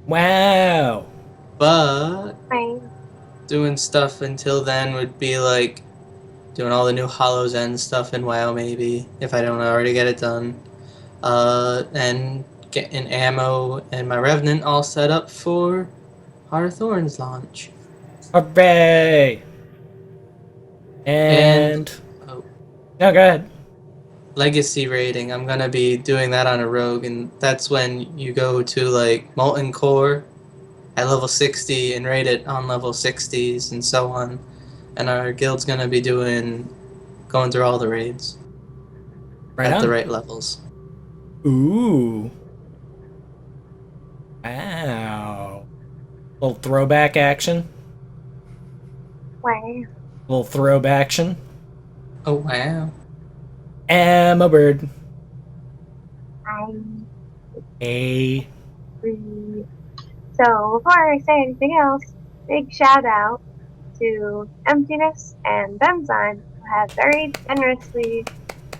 Wow. But Right. doing stuff until then would be like doing all the new Hollow's End stuff in WoW, maybe, if I don't already get it done. And getting ammo and my Revenant all set up for Hawthorne's launch. Hooray! And And oh, no, go ahead. Legacy rating, I'm gonna be doing that on a rogue, and that's when you go to like Molten Core at level 60 and rate it on level 60s and so on. And our guild's gonna be going through all the raids Right at the on. right levels. Ooh. Wow. Little throwback action. Way. Little throwback action. Oh wow. I'm a bird. I A. agree. So before I say anything else, big shout out to Emptiness and Benzine, who have very generously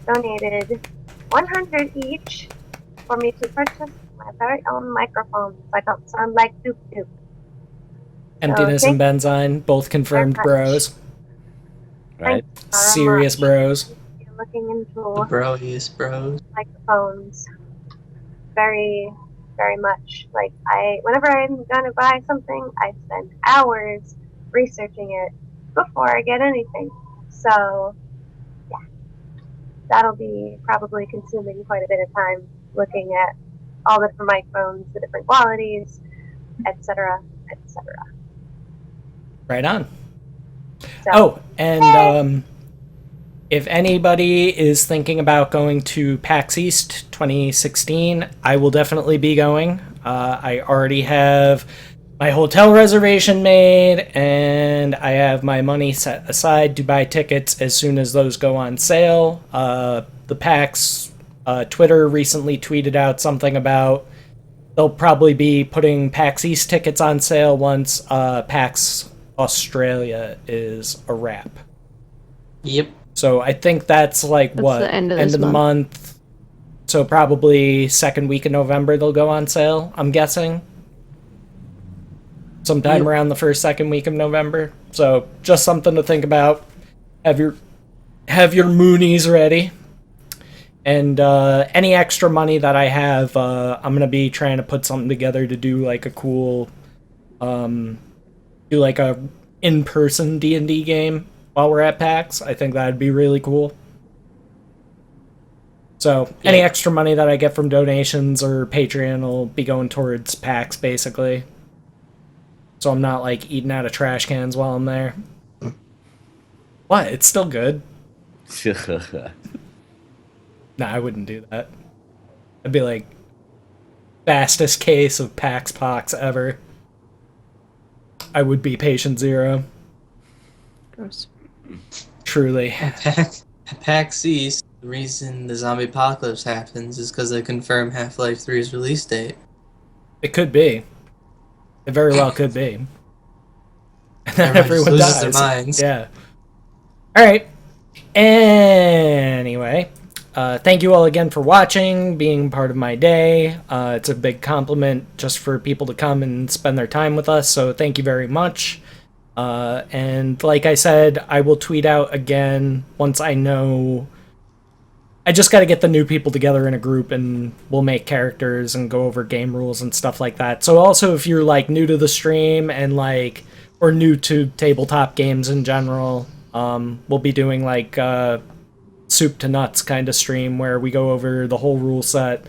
donated 100 each for me to purchase my very own microphone so I don't sound like Doop Doop. Emptiness So and Benzine, both confirmed much. bros. Right? thank you very Serious much. bros. If you're looking The into broiest bros. microphones very, very much. Like whenever I'm gonna buy something, I spend hours researching it before I get anything. So yeah, that'll be probably consuming quite a bit of time looking at all the different microphones, the different qualities, etc., etc. Right on. So Oh, and if anybody is thinking about going to PAX East 2016, I will definitely be going. I already have my hotel reservation made, and I have my money set aside to buy tickets as soon as those go on sale. The PAX Twitter recently tweeted out something about they'll probably be putting PAX East tickets on sale once PAX Australia is a wrap. Yep. So I think that's like That's what the end of this the month. month. So probably second week in November they'll go on sale. I'm guessing sometime Yep. around the first second week of November. So just something to think about. Have your Moonies ready. And any extra money that I have, I'm gonna be trying to put something together to do like a cool, do like a in-person D&D game while we're at PAX. I think that'd be really cool. So any Yeah. extra money that I get from donations or Patreon will be going towards PAX basically. So I'm not like eating out of trash cans while I'm there. What? It's still good. Nah, I wouldn't do that. I'd be like, fastest case of PAX Pox ever. I would be patient zero. Gross. Truly. At PAX East, the reason the zombie apocalypse happens is because they confirm Half-Life 3's release date. It could be. It very well could be. And then Everybody just everyone loses dies. their minds. Yeah. Alright. Anyway. Thank you all again for watching, being part of my day. It's a big compliment just for people to come and spend their time with us, so thank you very much. And like I said, I will tweet out again once I know. I just got to get the new people together in a group and we'll make characters and go over game rules and stuff like that. So also if you're like new to the stream and like or new to tabletop games in general, we'll be doing like soup to nuts kind of stream where we go over the whole rule set,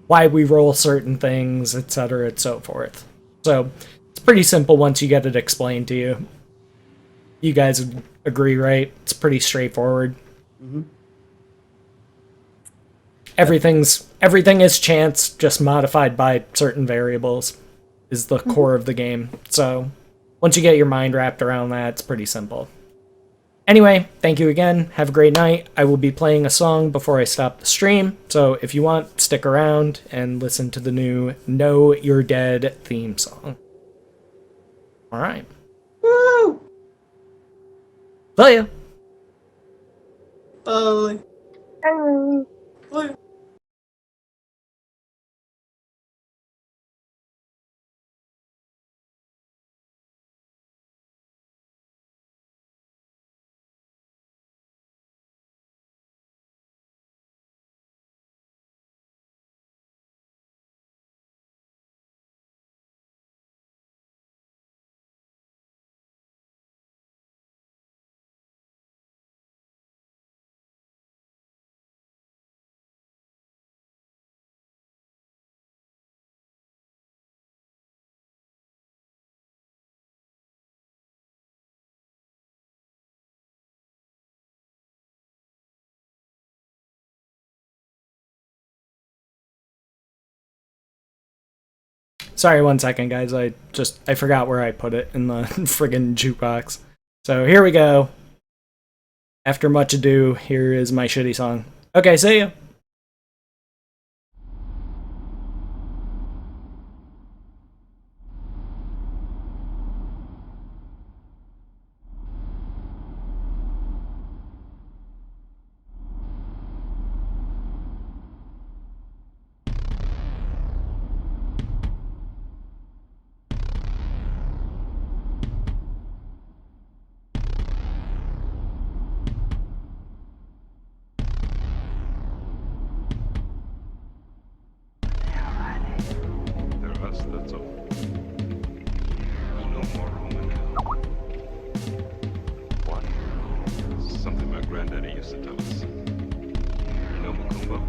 why we roll certain things, etc. and so forth. So it's pretty simple once you get it explained to you. You guys would agree, right? It's pretty straightforward. Mm-hmm. everything is chance, just modified by certain variables, is the core of the game. So once you get your mind wrapped around that, it's pretty simple. Anyway, thank you again. Have a great night. I will be playing a song before I stop the stream, so if you want, stick around and listen to the new Know You're Dead theme song. Alright. Woo! See ya! Bye. Um, Bye. Sorry, 1 second, guys. I forgot where I put it in the friggin' jukebox. So here we go. After much ado, here is my shitty song. Okay, see ya! They're us, that's all. There's no more room in hell. What? Something my granddaddy used to tell us. You know Macumba?